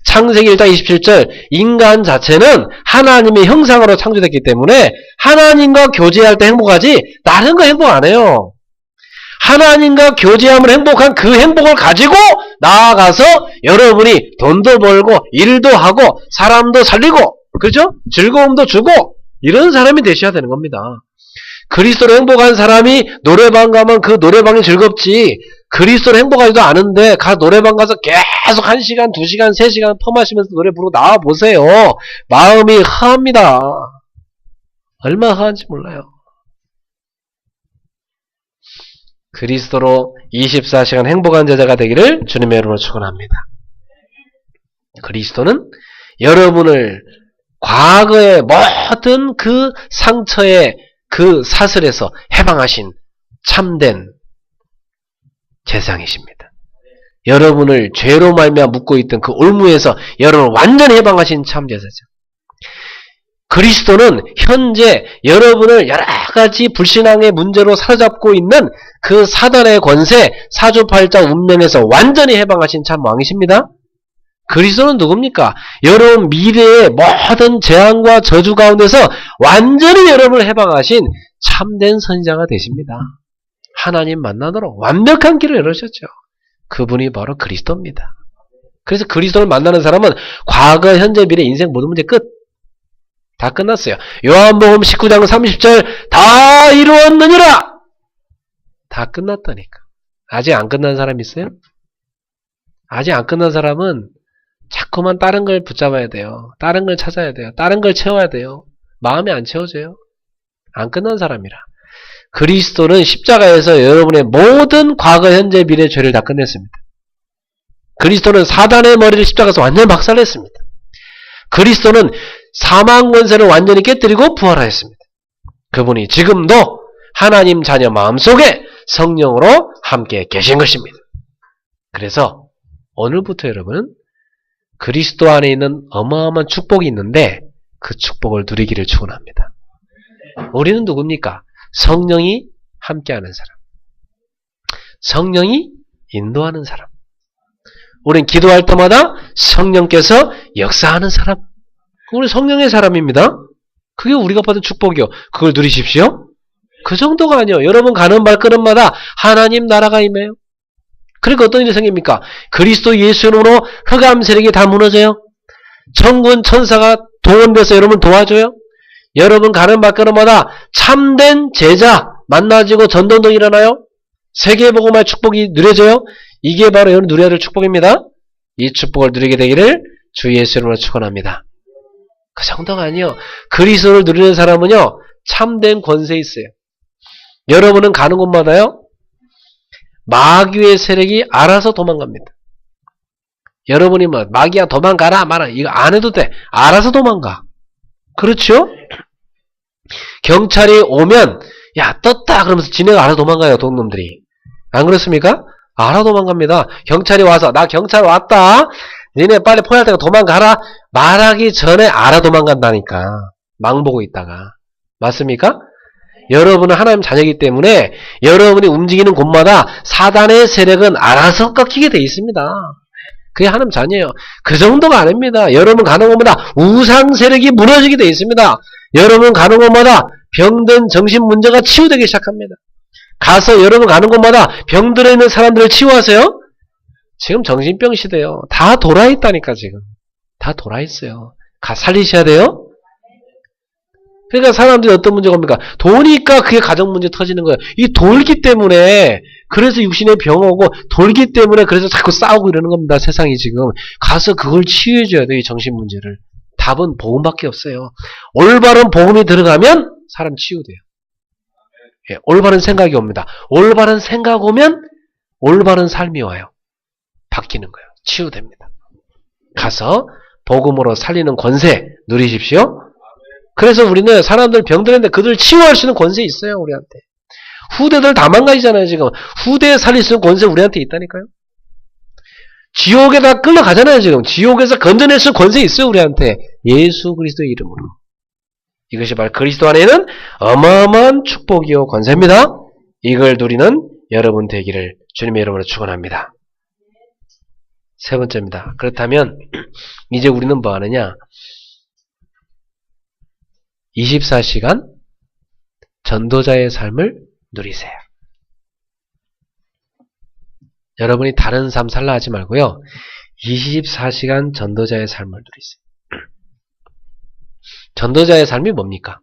창세기 1장 27절 인간 자체는 하나님의 형상으로 창조됐기 때문에 하나님과 교제할 때 행복하지 다른 거 행복 안 해요. 하나님과 교제함을 행복한 그 행복을 가지고 나아가서 여러분이 돈도 벌고 일도 하고 사람도 살리고 그죠? 즐거움도 주고 이런 사람이 되셔야 되는 겁니다. 그리스도로 행복한 사람이 노래방 가면 그 노래방이 즐겁지 그리스도로 행복하지도 않은데 노래방 가서 계속 1시간, 2시간, 3시간 퍼마시면서 노래 부르고 나와보세요. 마음이 허합니다. 얼마나 허한지 몰라요. 그리스도로 24시간 행복한 제자가 되기를 주님의 이름으로 축원합니다. 그리스도는 여러분을 과거의 모든 그 상처의 그 사슬에서 해방하신 참된 제사장이십니다. 여러분을 죄로 말미암아 묶고 있던 그 올무에서 여러분을 완전히 해방하신 참 제사장. 그리스도는 현재 여러분을 여러가지 불신앙의 문제로 사로잡고 있는 그 사단의 권세, 사주팔자 운명에서 완전히 해방하신 참 왕이십니다. 그리스도는 누굽니까? 여러분 미래의 모든 재앙과 저주 가운데서 완전히 여러분을 해방하신 참된 선지자가 되십니다. 하나님 만나도록 완벽한 길을 열으셨죠. 그분이 바로 그리스도입니다. 그래서 그리스도를 만나는 사람은 과거, 현재, 미래, 인생 모든 문제 끝. 다 끝났어요. 요한복음 19장 30절 다 이루었느니라. 다 끝났다니까. 아직 안 끝난 사람 있어요? 아직 안 끝난 사람은 자꾸만 다른 걸 붙잡아야 돼요. 다른 걸 찾아야 돼요. 다른 걸 채워야 돼요. 마음이 안 채워져요. 안 끝난 사람이라. 그리스도는 십자가에서 여러분의 모든 과거, 현재, 미래 죄를 다 끝냈습니다. 그리스도는 사단의 머리를 십자가에서 완전히 박살냈습니다. 그리스도는 사망 권세를 완전히 깨뜨리고 부활하였습니다. 그분이 지금도 하나님 자녀 마음속에 성령으로 함께 계신 것입니다. 그래서 오늘부터 여러분은 그리스도 안에 있는 어마어마한 축복이 있는데 그 축복을 누리기를 축원합니다. 우리는 누굽니까? 성령이 함께하는 사람. 성령이 인도하는 사람. 우린 기도할 때마다 성령께서 역사하는 사람. 우리 성령의 사람입니다. 그게 우리가 받은 축복이요. 그걸 누리십시오. 그 정도가 아니에요. 여러분 가는 발걸음마다 하나님 나라가 임해요. 그러니까 어떤 일이 생깁니까? 그리스도 예수 이름으로 흑암 세력이 다 무너져요. 천군 천사가 동원돼서 여러분 도와줘요. 여러분 가는 발걸음마다 참된 제자 만나지고 전도도 일어나요. 세계복음화의 축복이 누려져요. 이게 바로 여러분 누려야 될 축복입니다. 이 축복을 누리게 되기를 주 예수 이름으로 축원합니다. 그 정도가 아니요. 그리스도를 누리는 사람은요, 참된 권세 있어요. 여러분은 가는 곳마다요, 마귀의 세력이 알아서 도망갑니다. 여러분이 뭐 마귀야 도망가라 마라 이거 안 해도 돼. 알아서 도망가. 그렇죠? 경찰이 오면 야 떴다 그러면서 지네가 알아서 도망가요. 동놈들이. 안 그렇습니까? 알아서 도망갑니다. 경찰이 와서 나 경찰 왔다. 니네 빨리 포할 때가 도망가라. 말하기 전에 알아 도망간다니까. 망보고 있다가. 맞습니까? 여러분은 하나님 자녀이기 때문에 여러분이 움직이는 곳마다 사단의 세력은 알아서 꺾이게 돼 있습니다. 그게 하나님 자녀예요. 그 정도가 아닙니다. 여러분 가는 곳마다 우상 세력이 무너지게 돼 있습니다. 여러분 가는 곳마다 병든 정신 문제가 치유되기 시작합니다. 가서 여러분 가는 곳마다 병들어 있는 사람들을 치유하세요? 지금 정신병 시대요. 다 돌아 있다니까 지금. 다 돌아 있어요. 가 살리셔야 돼요. 그러니까 사람들이 어떤 문제가 옵니까? 도니까 그게 가정 문제 터지는 거예요. 이 돌기 때문에 그래서 육신에 병 오고 돌기 때문에 그래서 자꾸 싸우고 이러는 겁니다. 세상이 지금. 가서 그걸 치유해줘야 돼요. 이 정신 문제를. 답은 복음밖에 없어요. 올바른 복음이 들어가면 사람 치유돼요. 예, 올바른 생각이 옵니다. 올바른 생각 오면 올바른 삶이 와요. 바뀌는 거예요. 치유됩니다. 가서 복음으로 살리는 권세 누리십시오. 그래서 우리는 사람들 병들었는데 그들 치유할 수 있는 권세 있어요. 우리한테. 후대들 다 망가지잖아요. 지금. 후대에 살릴 수 있는 권세 우리한테 있다니까요. 지옥에다 끌려가잖아요. 지금. 지옥에서 건져낼 수 있는 권세 있어요. 우리한테. 예수 그리스도의 이름으로. 이것이 바로 그리스도 안에 있는 어마어마한 축복이요 권세입니다. 이걸 누리는 여러분 되기를 주님의 이름으로 축원합니다. 세 번째입니다. 그렇다면 이제 우리는 뭐 하느냐? 24시간 전도자의 삶을 누리세요. 여러분이 다른 삶 살라 하지 말고요. 24시간 전도자의 삶을 누리세요. 전도자의 삶이 뭡니까?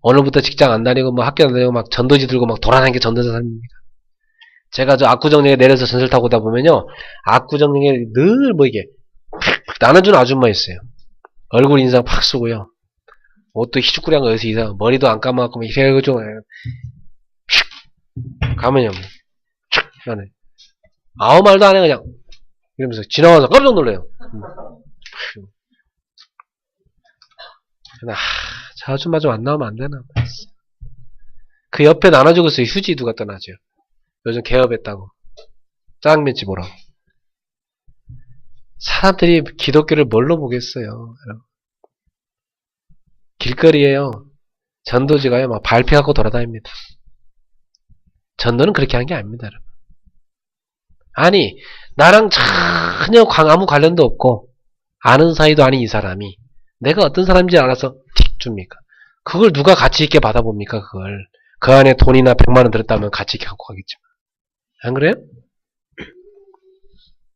오늘부터 직장 안 다니고 뭐 학교 안 다니고 막 전도지 들고 막 돌아다니는 게 전도자 삶입니다. 제가 저 압구정역에 내려서 전철 타고 오다 보면요. 압구정역에 늘 뭐 이게 팍 나눠주는 아줌마 있어요. 얼굴 인상 팍 쓰고요. 옷도 희죽구리한 거 어디서 이상 머리도 안 감아갖고 막 이렇게 해가지고 가면요. 촥 아무 말도 안 해 그냥 이러면서 지나와서 깜짝 놀래요. 저 아줌마 좀 안 나오면 안 되나? 그 옆에 나눠주고 있어요. 휴지 누가 떠나죠. 요즘 개업했다고. 짜장면집 오라고. 사람들이 기독교를 뭘로 보겠어요? 길거리에요. 전도지가요. 막 발표하고 돌아다닙니다. 전도는 그렇게 하는 게 아닙니다. 여러분. 아니 나랑 전혀 아무 관련도 없고 아는 사이도 아닌 이 사람이 내가 어떤 사람인지 알아서 틱 줍니까? 그걸 누가 가치 있게 받아봅니까? 그걸. 그 안에 돈이나 100만원 들었다면 가치 있게 갖고 가겠지만. 안 그래요?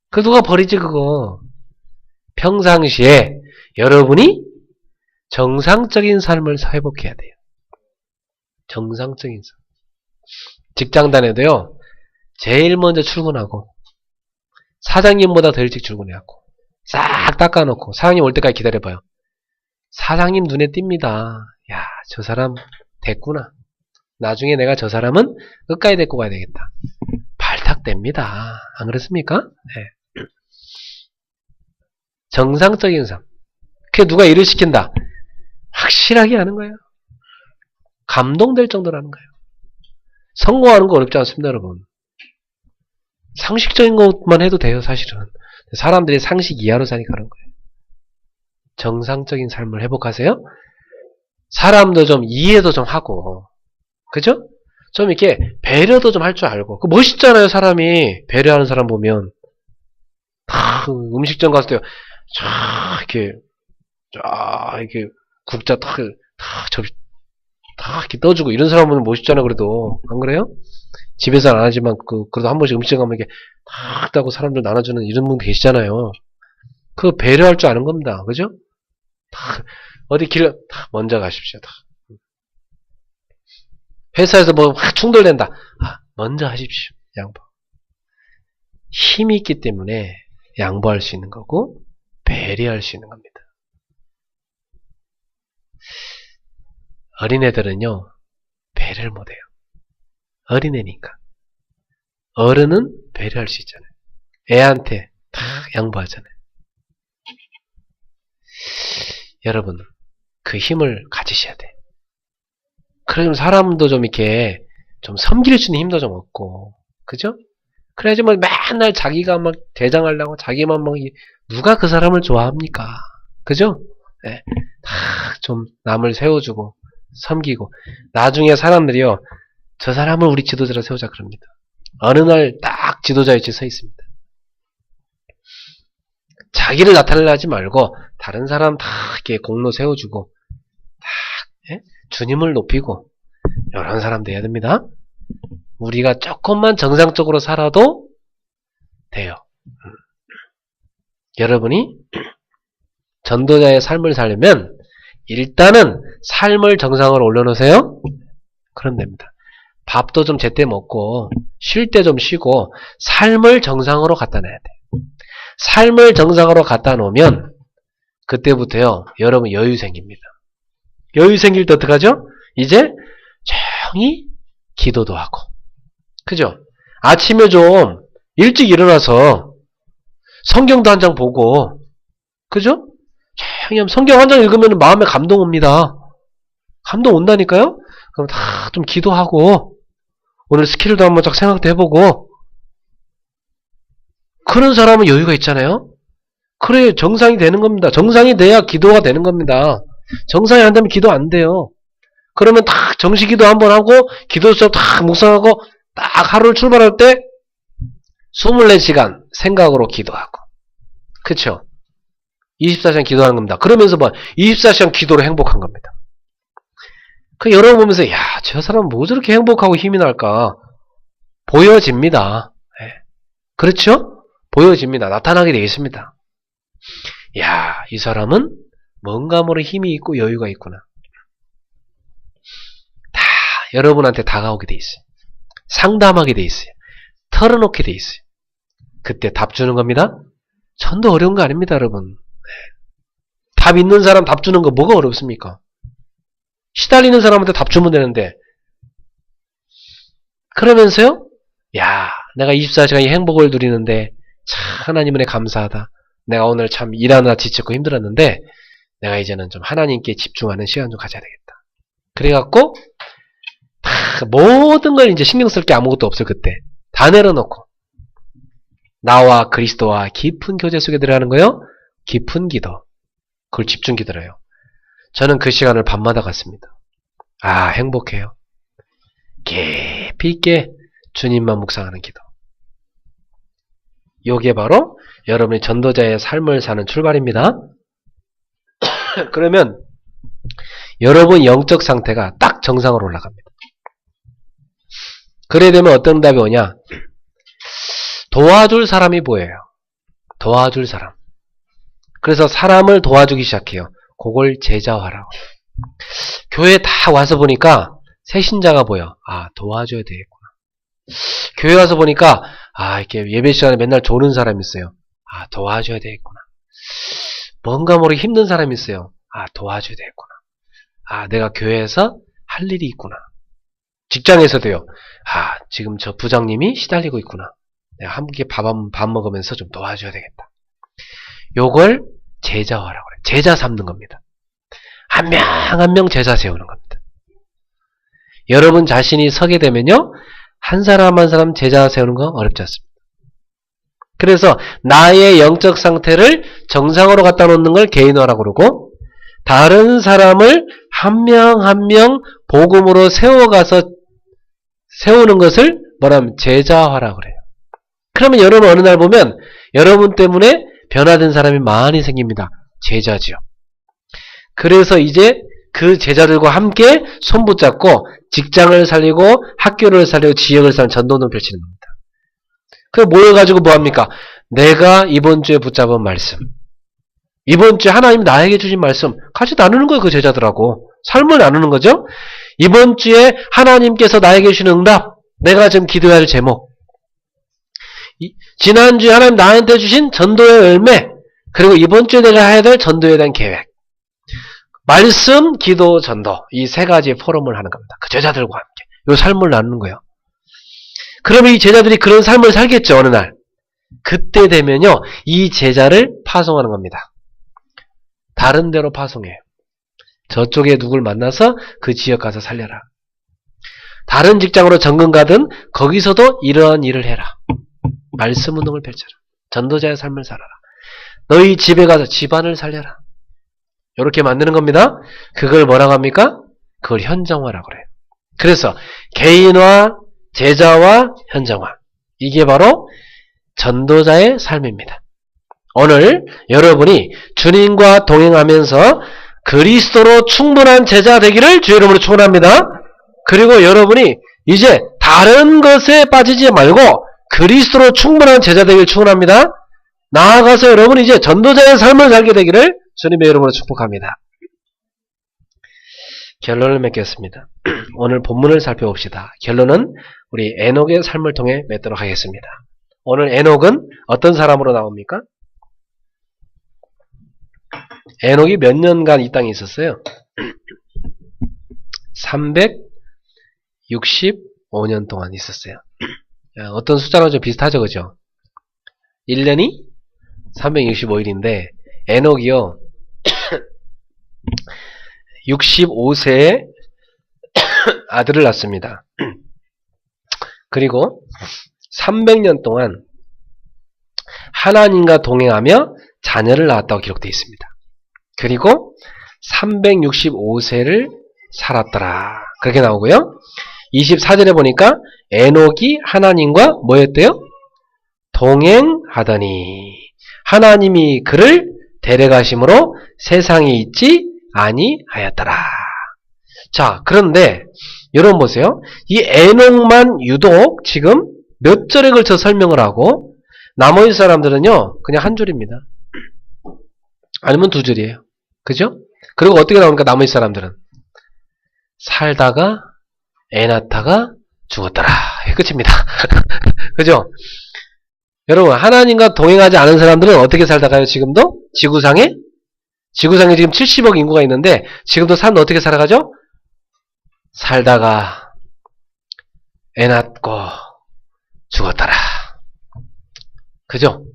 그 누가 버리지 그거. 평상시에 여러분이 정상적인 삶을 회복해야 돼요. 정상적인 삶. 직장 다녀도요. 제일 먼저 출근하고 사장님보다 더 일찍 출근해갖고 싹 닦아놓고 사장님 올 때까지 기다려봐요. 사장님 눈에 띕니다. 야, 저 사람 됐구나. 나중에 내가 저 사람은 끝까지 데리고 가야 되겠다. 발탁됩니다. 안 그렇습니까? 네. 정상적인 삶. 그게 누가 일을 시킨다. 확실하게 하는 거예요. 감동될 정도로 하는 거예요. 성공하는 거 어렵지 않습니다, 여러분. 상식적인 것만 해도 돼요, 사실은. 사람들이 상식 이하로 사니까 그런 거예요. 정상적인 삶을 회복하세요. 사람도 좀 이해도 좀 하고, 그죠? 좀 이렇게 배려도 좀 할 줄 알고. 그 멋있잖아요, 사람이. 배려하는 사람 보면. 음식점 갔을 때, 이렇게 국자 접시 이렇게 떠주고 이런 사람 보면 멋있잖아, 그래도. 안 그래요? 집에서는 안 하지만, 그래도 한 번씩 음식점 가면 이렇게 탁 따고 사람들 나눠주는 이런 분 계시잖아요. 그거 배려할 줄 아는 겁니다. 그죠? 어디 길을 먼저 가십시오. 회사에서 뭐 충돌된다. 먼저 하십시오. 양보. 힘이 있기 때문에 양보할 수 있는 거고 배려할 수 있는 겁니다. 어린애들은요, 배려를 못해요. 어린애니까. 어른은 배려할 수 있잖아요. 애한테 다 양보하잖아요. 여러분, 그 힘을 가지셔야 돼. 그래, 사람도 좀 이렇게 좀 섬길 수 있는 힘도 좀 얻고, 그죠? 그래야지 뭐 맨날 자기가 막 대장하려고 자기만 막, 누가 그 사람을 좋아합니까? 그죠? 네. 다 좀 남을 세워주고, 섬기고, 나중에 사람들이요, 저 사람을 우리 지도자로 세우자 그럽니다. 어느 날 딱 지도자 위치에 서 있습니다. 자기를 나타내려 하지 말고 다른 사람 다 이렇게 공로 세워주고 딱 주님을 높이고 이런 사람 돼야 됩니다. 우리가 조금만 정상적으로 살아도 돼요. 여러분이 전도자의 삶을 살려면 일단은 삶을 정상으로 올려놓으세요. 그럼 됩니다. 밥도 좀 제때 먹고 쉴 때 좀 쉬고 삶을 정상으로 갖다 놔야 돼. 삶을 정상으로 갖다 놓으면 그때부터요, 여러분 여유 생깁니다. 여유 생길 때 어떡하죠? 이제 조용히 기도도 하고, 그죠? 아침에 좀 일찍 일어나서 성경도 한 장 보고, 그죠? 조용히 하면 성경 한 장 읽으면 마음에 감동 옵니다. 감동 온다니까요? 그럼 다 좀 기도하고 오늘 스킬도 한번 쫙 생각도 해보고, 그런 사람은 여유가 있잖아요. 그래, 정상이 되는 겁니다. 정상이 돼야 기도가 되는 겁니다. 정상이 안 되면 기도 안 돼요. 그러면 딱 정식기도 한번 하고 기도 수업 딱 묵상하고 딱 하루를 출발할 때 24시간 생각으로 기도하고, 그쵸? 24시간 기도하는 겁니다. 그러면서 뭐 24시간 기도로 행복한 겁니다. 그 여러분 보면서 야, 저 사람은 뭐 저렇게 행복하고 힘이 날까? 보여집니다. 네. 그렇죠? 보여집니다. 나타나게 되어 있습니다. 야, 이 사람은 뭔가 모를 힘이 있고 여유가 있구나. 다 여러분한테 다가오게 돼 있어요. 상담하게 돼 있어요. 털어놓게 돼 있어요. 그때 답 주는 겁니다. 전도 어려운 거 아닙니다, 여러분. 네. 답 있는 사람 답 주는 거 뭐가 어렵습니까? 시달리는 사람한테 답 주면 되는데, 그러면서요, 야, 내가 24시간 이 행복을 누리는데 참 하나님 은혜 감사하다. 내가 오늘 참 일하느라 지쳤고 힘들었는데 내가 이제는 좀 하나님께 집중하는 시간 좀 가져야 되겠다. 그래갖고 다 모든 걸 이제 신경 쓸 게 아무것도 없을 그때 다 내려놓고 나와 그리스도와 깊은 교제 속에 들어가는 거요. 깊은 기도. 그걸 집중 기도를 해요. 저는 그 시간을 밤마다 갖습니다. 아, 행복해요. 깊이 있게 주님만 묵상하는 기도. 요게 바로 여러분이 전도자의 삶을 사는 출발입니다. 그러면 여러분 영적 상태가 딱 정상으로 올라갑니다. 그래 되면 어떤 답이 오냐? 도와줄 사람이 보여요. 도와줄 사람. 그래서 사람을 도와주기 시작해요. 그걸 제자화라고. 교회 다 와서 보니까 새신자가 보여. 아, 도와줘야 되겠구나. 교회 와서 보니까 아, 이렇게 예배 시간에 맨날 조는 사람이 있어요. 아, 도와줘야 되겠구나. 뭔가 모르게 힘든 사람이 있어요. 아, 도와줘야 되겠구나. 아, 내가 교회에서 할 일이 있구나. 직장에서도요. 아, 지금 저 부장님이 시달리고 있구나. 내가 함께 밥 먹으면서 좀 도와줘야 되겠다. 요걸 제자화라고 그래요. 제자 삼는 겁니다. 한 명 한 명 제자 세우는 겁니다. 여러분 자신이 서게 되면요. 한 사람 한 사람 제자 세우는 거 어렵지 않습니다. 그래서 나의 영적 상태를 정상으로 갖다 놓는 걸 개인화라고 그러고, 다른 사람을 한 명 한 명 복음으로 세워가서 세우는 것을 뭐라면 제자화라고 그래요. 그러면 여러분 어느 날 보면 여러분 때문에 변화된 사람이 많이 생깁니다. 제자지요. 그래서 이제 그 제자들과 함께 손 붙잡고 직장을 살리고 학교를 살리고 지역을 살리는 전도는 펼치는 겁니다. 그 모여가지고 뭐합니까? 내가 이번 주에 붙잡은 말씀, 이번 주에 하나님이 나에게 주신 말씀 같이 나누는 거예요. 그 제자들하고 삶을 나누는 거죠. 이번 주에 하나님께서 나에게 주신 응답, 내가 지금 기도해야 할 제목, 지난주에 하나님 나한테 주신 전도의 열매, 그리고 이번 주에 내가 해야 될 전도에 대한 계획. 말씀, 기도, 전도 이 세 가지 포럼을 하는 겁니다. 그 제자들과 함께 이 삶을 나누는 거예요. 그러면 이 제자들이 그런 삶을 살겠죠. 어느 날 그때 되면요 이 제자를 파송하는 겁니다. 다른 데로 파송해요. 저쪽에 누굴 만나서 그 지역 가서 살려라. 다른 직장으로 전근 가든 거기서도 이러한 일을 해라. 말씀 운동을 펼쳐라. 전도자의 삶을 살아라. 너희 집에 가서 집안을 살려라. 이렇게 만드는 겁니다. 그걸 뭐라고 합니까? 그걸 현정화라고 그래요. 그래서 개인화, 제자화, 현정화. 이게 바로 전도자의 삶입니다. 오늘 여러분이 주님과 동행하면서 그리스도로 충분한 제자 되기를 주의 이름으로 축원합니다. 그리고 여러분이 이제 다른 것에 빠지지 말고 그리스도로 충분한 제자 되기를 축원합니다. 나아가서 여러분이 이제 전도자의 삶을 살게 되기를 주님의 이름으로 축복합니다. 결론을 맺겠습니다. 오늘 본문을 살펴봅시다. 결론은 우리 에녹의 삶을 통해 맺도록 하겠습니다. 오늘 에녹은 어떤 사람으로 나옵니까? 에녹이 몇 년간 이 땅에 있었어요? 365년 동안 있었어요. 어떤 숫자랑 좀 비슷하죠, 그죠? 1년이 365일인데 에녹이요 65세에 아들을 낳습니다. 그리고 300년 동안 하나님과 동행하며 자녀를 낳았다고 기록되어 있습니다. 그리고 365세를 살았더라. 그렇게 나오고요. 24절에 보니까 에녹이 하나님과 뭐였대요? 동행하더니 하나님이 그를 데려가심으로 세상에 있지 아니하였더라. 자, 그런데 여러분 보세요. 이 에녹만 유독 지금 몇 절에 걸쳐 설명을 하고 나머지 사람들은요 그냥 한 줄입니다. 아니면 두 줄이에요. 그죠? 그리고 어떻게 나오니까 나머지 사람들은 살다가 애 낳다가 죽었더라. 끝입니다. 그죠? 여러분 하나님과 동행하지 않은 사람들은 어떻게 살다가요? 지금도? 지구상에 지금 70억 인구가 있는데 지금도 사람들 어떻게 살아가죠? 살다가 애 낳고 죽었더라. 그죠?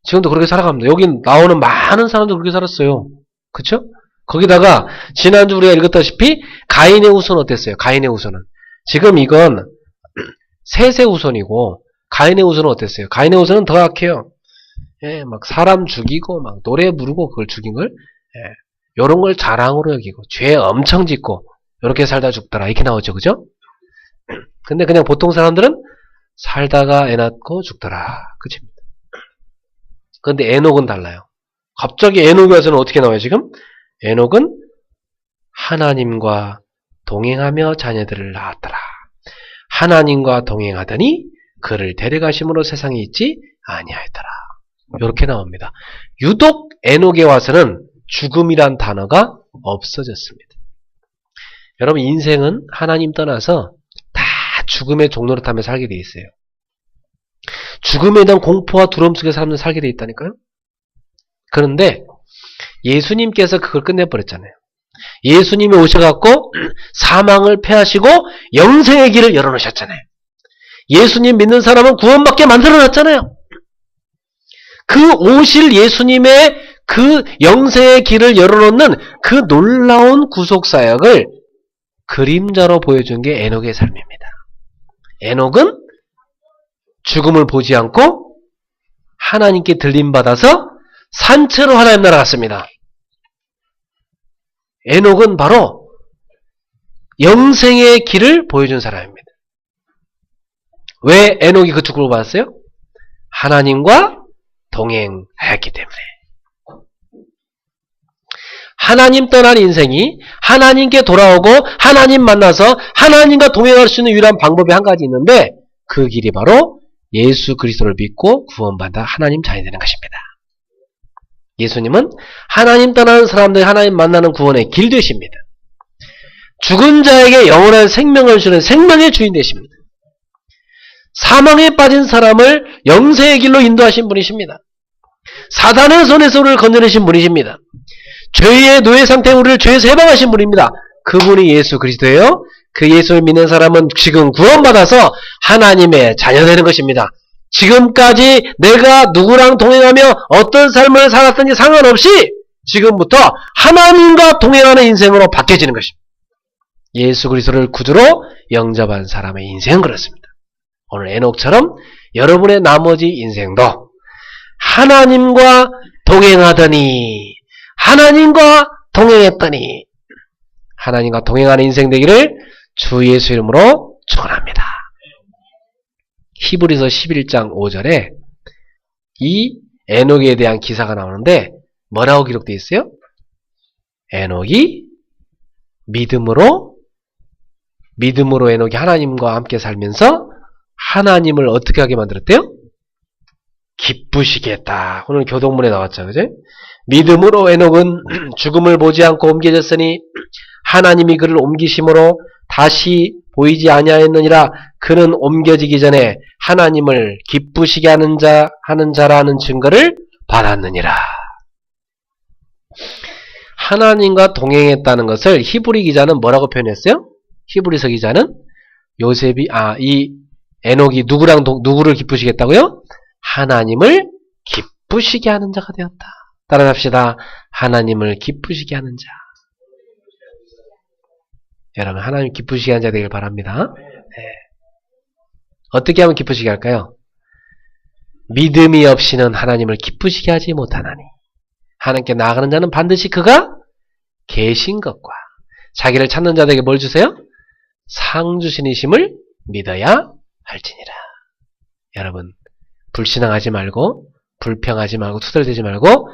지금도 그렇게 살아갑니다. 여기 나오는 많은 사람도 그렇게 살았어요. 그쵸? 거기다가 지난주 우리가 읽었다시피 가인의 후손 어땠어요? 가인의 후손은 지금 이건 셋의 후손이고 가인의 후손은 어땠어요? 가인의 후손은 더 악해요. 예, 막 사람 죽이고 막 노래 부르고 그걸 죽인 걸 요런 걸 자랑으로 여기고 죄 엄청 짓고 요렇게 살다 죽더라 이렇게 나오죠. 그죠? 근데 그냥 보통 사람들은 살다가 애 낳고 죽더라. 그치입니다. 근데 에녹은 달라요. 갑자기 에녹에 와서는 어떻게 나와요 지금? 에녹은 하나님과 동행하며 자녀들을 낳았더라. 하나님과 동행하더니 그를 데려가심으로 세상에 있지 아니하였더라. 이렇게 나옵니다. 유독 에녹에 와서는 죽음이란 단어가 없어졌습니다. 여러분 인생은 하나님 떠나서 다 죽음의 종노릇하며 살게 돼 있어요. 죽음에 대한 공포와 두려움 속에 사람들 살게 돼 있다니까요. 그런데 예수님께서 그걸 끝내버렸잖아요. 예수님이 오셔갖고 사망을 패하시고 영생의 길을 열어놓으셨잖아요. 예수님 믿는 사람은 구원받게 만들어놨잖아요. 그 오실 예수님의 그 영생의 길을 열어놓는 그 놀라운 구속사역을 그림자로 보여준 게 에녹의 삶입니다. 에녹은 죽음을 보지 않고 하나님께 들림받아서 산채로 하나님 나라 갔습니다. 에녹은 바로 영생의 길을 보여준 사람입니다. 왜 에녹이 그 축복을 받았어요? 하나님과 동행하였기 때문에. 하나님 떠난 인생이 하나님께 돌아오고 하나님 만나서 하나님과 동행할 수 있는 유일한 방법이 한 가지 있는데 그 길이 바로 예수 그리스도를 믿고 구원받아 하나님 자녀 되는 것입니다. 예수님은 하나님 떠나는 사람들이 하나님 만나는 구원의 길 되십니다. 죽은 자에게 영원한 생명을 주는 생명의 주인 되십니다. 사망에 빠진 사람을 영생의 길로 인도하신 분이십니다. 사단의 손에서 우리를 건져내신 분이십니다. 죄의 노예 상태에 우리를 죄에서 해방하신 분입니다. 그분이 예수 그리스도예요. 그 예수를 믿는 사람은 지금 구원받아서 하나님의 자녀되는 것입니다. 지금까지 내가 누구랑 동행하며 어떤 삶을 살았든지 상관없이 지금부터 하나님과 동행하는 인생으로 바뀌어지는 것입니다. 예수 그리스도를 구주로 영접한 사람의 인생은 그렇습니다. 오늘 에녹처럼 여러분의 나머지 인생도 하나님과 동행하더니 하나님과 동행했더니 하나님과 동행하는 인생 되기를 주 예수 이름으로 축원합니다. 히브리서 11장 5절에 이 에녹에 대한 기사가 나오는데 뭐라고 기록되어 있어요? 에녹이 믿음으로 에녹이 하나님과 함께 살면서 하나님을 어떻게 하게 만들었대요? 기쁘시게 했다. 오늘 교동문에 나왔죠. 그죠? 믿음으로 에녹은 죽음을 보지 않고 옮겨졌으니 하나님이 그를 옮기심으로 다시 보이지 아니하였느니라. 그는 옮겨지기 전에 하나님을 기쁘시게 하는 자라는 증거를 받았느니라. 하나님과 동행했다는 것을 히브리 기자는 뭐라고 표현했어요? 히브리서 기자는 이 에녹이 누구를 기쁘시게 했다고요? 하나님을 기쁘시게 하는 자가 되었다. 따라합시다. 하나님을 기쁘시게 하는 자. 여러분, 하나님 기쁘시게 하는 자 되길 바랍니다. 네. 어떻게 하면 기쁘시게 할까요? 믿음이 없이는 하나님을 기쁘시게 하지 못하나니 하나님께 나아가는 자는 반드시 그가 계신 것과 자기를 찾는 자들에게 뭘 주세요? 상 주시니심을 믿어야 할지니라. 여러분, 불신앙하지 말고 불평하지 말고 투덜대지 말고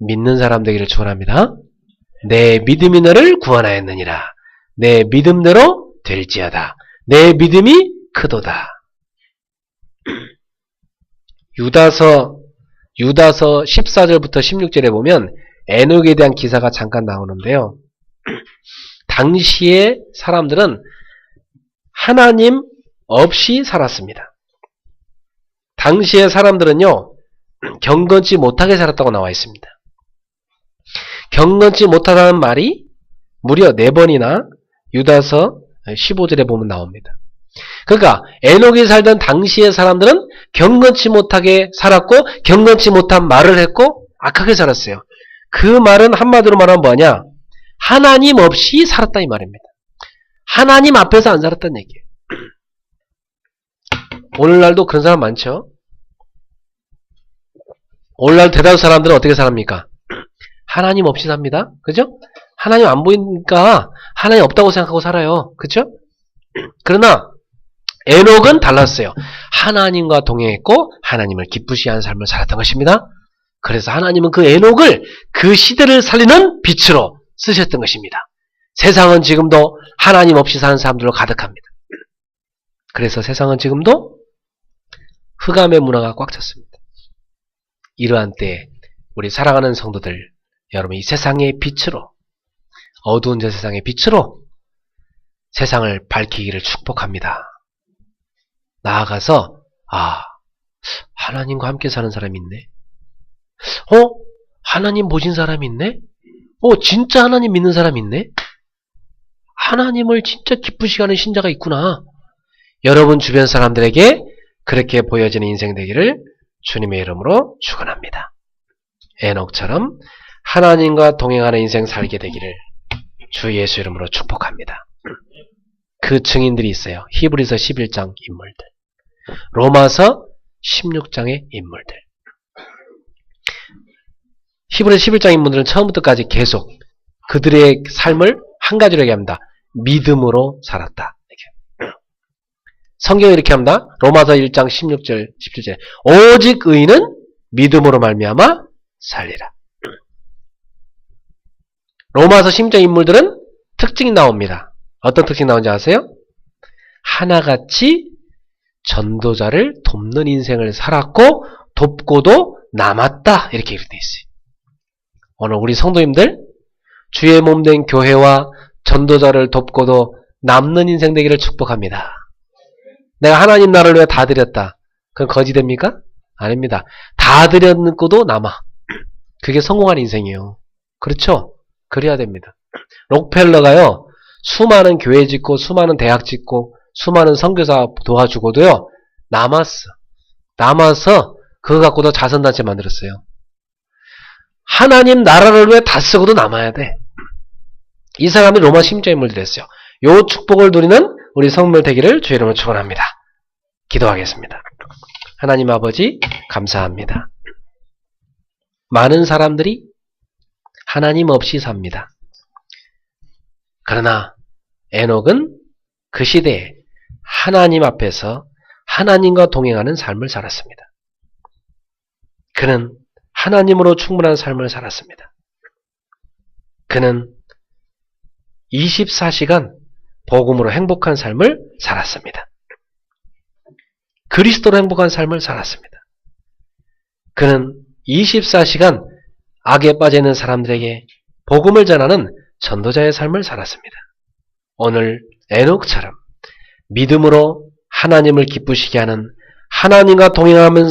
믿는 사람 되기를 축원합니다. 내 믿음이 너를 구원하였느니라. 내 믿음대로 될지어다. 내 믿음이 크도다. 유다서 14절부터 16절에 보면 에녹에 대한 기사가 잠깐 나오는데요. 당시의 사람들은 하나님 없이 살았습니다. 당시의 사람들은요, 경건치 못하게 살았다고 나와 있습니다. 경건치 못하다는 말이 무려 4번이나 유다서 15절에 보면 나옵니다. 그러니까 에녹이 살던 당시의 사람들은 경건치 못하게 살았고 경건치 못한 말을 했고 악하게 살았어요. 그 말은 한마디로 말하면 뭐냐? 하나님 없이 살았다 이 말입니다. 하나님 앞에서 안 살았다는 얘기예요. 오늘날도 그런 사람 많죠? 오늘날 대다수 사람들은 어떻게 삽니까? 하나님 없이 삽니다. 그죠? 하나님 안 보이니까 하나님 없다고 생각하고 살아요. 그죠? 그러나 에녹은 달랐어요. 하나님과 동행했고 하나님을 기쁘시게 하는 삶을 살았던 것입니다. 그래서 하나님은 그 에녹을 그 시대를 살리는 빛으로 쓰셨던 것입니다. 세상은 지금도 하나님 없이 사는 사람들로 가득합니다. 그래서 세상은 지금도 흑암의 문화가 꽉 찼습니다. 이러한 때에 우리 사랑하는 성도들, 여러분 이 세상의 빛으로, 어두운 저 세상의 빛으로 세상을 밝히기를 축복합니다. 나아가서 하나님과 함께 사는 사람이 있네. 하나님 보신 사람이 있네. 진짜 하나님 믿는 사람이 있네. 하나님을 진짜 기쁘시게 하는 신자가 있구나. 여러분 주변 사람들에게 그렇게 보여지는 인생 되기를 주님의 이름으로 축원합니다. 에녹처럼 하나님과 동행하는 인생 살게 되기를 주 예수 이름으로 축복합니다. 그 증인들이 있어요. 히브리서 11장 인물들, 로마서 16장의 인물들. 히브리서 11장 인물들은 처음부터까지 계속 그들의 삶을 한 가지로 얘기합니다. 믿음으로 살았다. 성경이 이렇게 합니다. 로마서 1장 16절 17절 오직 의인은 믿음으로 말미암아 살리라. 로마서 16장 인물들은 특징이 나옵니다. 어떤 특징이 나오는지 아세요? 하나같이 전도자를 돕는 인생을 살았고 돕고도 남았다. 이렇게 기록되어 있어요. 오늘 우리 성도님들 주의 몸된 교회와 전도자를 돕고도 남는 인생 되기를 축복합니다. 내가 하나님 나라를 위해 다 드렸다. 그건 거지 됩니까? 아닙니다. 다 드렸고도 남아. 그게 성공한 인생이에요. 그렇죠? 그래야 됩니다. 록펠러가요, 수많은 교회 짓고, 수많은 대학 짓고, 수많은 선교사 도와주고도요, 남아서 그거 갖고도 자선단체 만들었어요. 하나님 나라를 위해 다 쓰고도 남아야 돼. 이 사람이 로마 심자 인물들이 했어요. 요 축복을 누리는 우리 성물 되기를 주의 이름으로 축원합니다. 기도하겠습니다. 하나님 아버지 감사합니다. 많은 사람들이 하나님 없이 삽니다. 그러나 에녹은 그 시대에 하나님 앞에서 하나님과 동행하는 삶을 살았습니다. 그는 하나님으로 충분한 삶을 살았습니다. 그는 24시간 복음으로 행복한 삶을 살았습니다. 그리스도로 행복한 삶을 살았습니다. 그는 24시간 악에 빠져 있는 사람들에게 복음을 전하는 전도자의 삶을 살았습니다. 오늘 에녹처럼 믿음으로 하나님을 기쁘시게 하는 하나님과 동행하는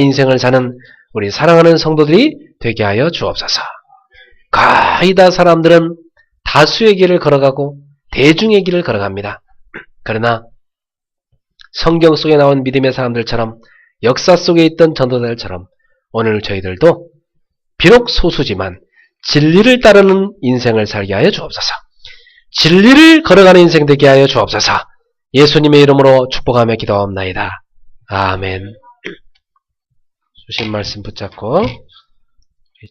인생을 사는 우리 사랑하는 성도들이 되게 하여 주옵소서. 거의 다 사람들은 다수의 길을 걸어가고 대중의 길을 걸어갑니다. 그러나 성경 속에 나온 믿음의 사람들처럼 역사 속에 있던 전도자들처럼 오늘 저희들도 비록 소수지만 진리를 따르는 인생을 살게 하여 주옵소서. 진리를 걸어가는 인생 되게 하여 주옵소서. 예수님의 이름으로 축복하며 기도하옵나이다. 아멘. 주신 말씀 붙잡고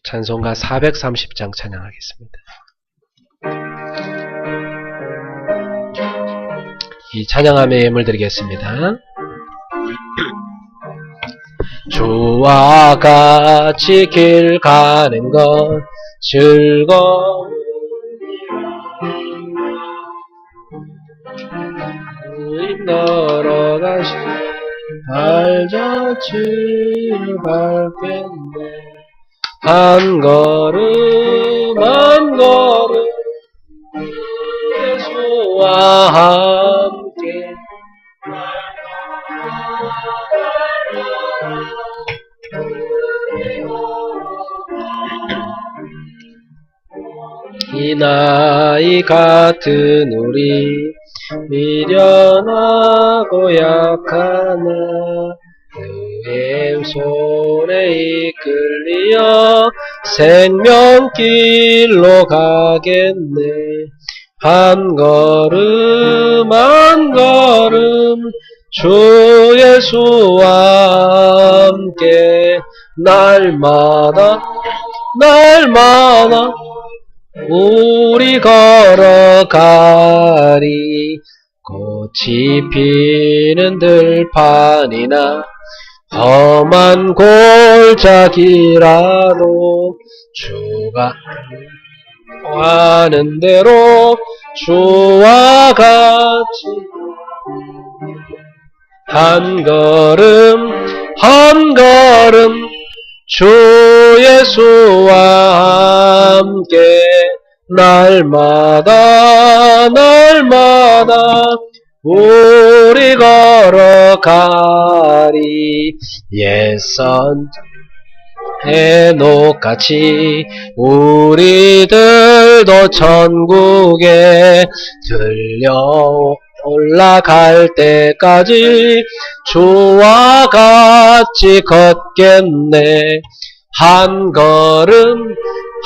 찬송가 430장 찬양하겠습니다. 이 찬양함에 예물 드리겠습니다. 주와 같이 길 가는 것 즐거운 주님 걸어가시 발자취를 밟겠네. 한 걸음 한 걸음 예수와 함께 이 나이 같은 우리 미련하고 약하나 그의 손에 이끌리어 생명길로 가겠네. 한 걸음 한 걸음 주 예수와 함께 날마다 우리 걸어가리. 꽃이 피는 들판이나 험한 골짜기라도 주가 하는 대로 주와 같이 한 걸음 한 걸음 주 예수와 함께 날마다 우리 걸어가리. 옛선 에녹같이 우리들도 천국에 들려 올라갈 때까지 주와 같이 걷겠네. 한 걸음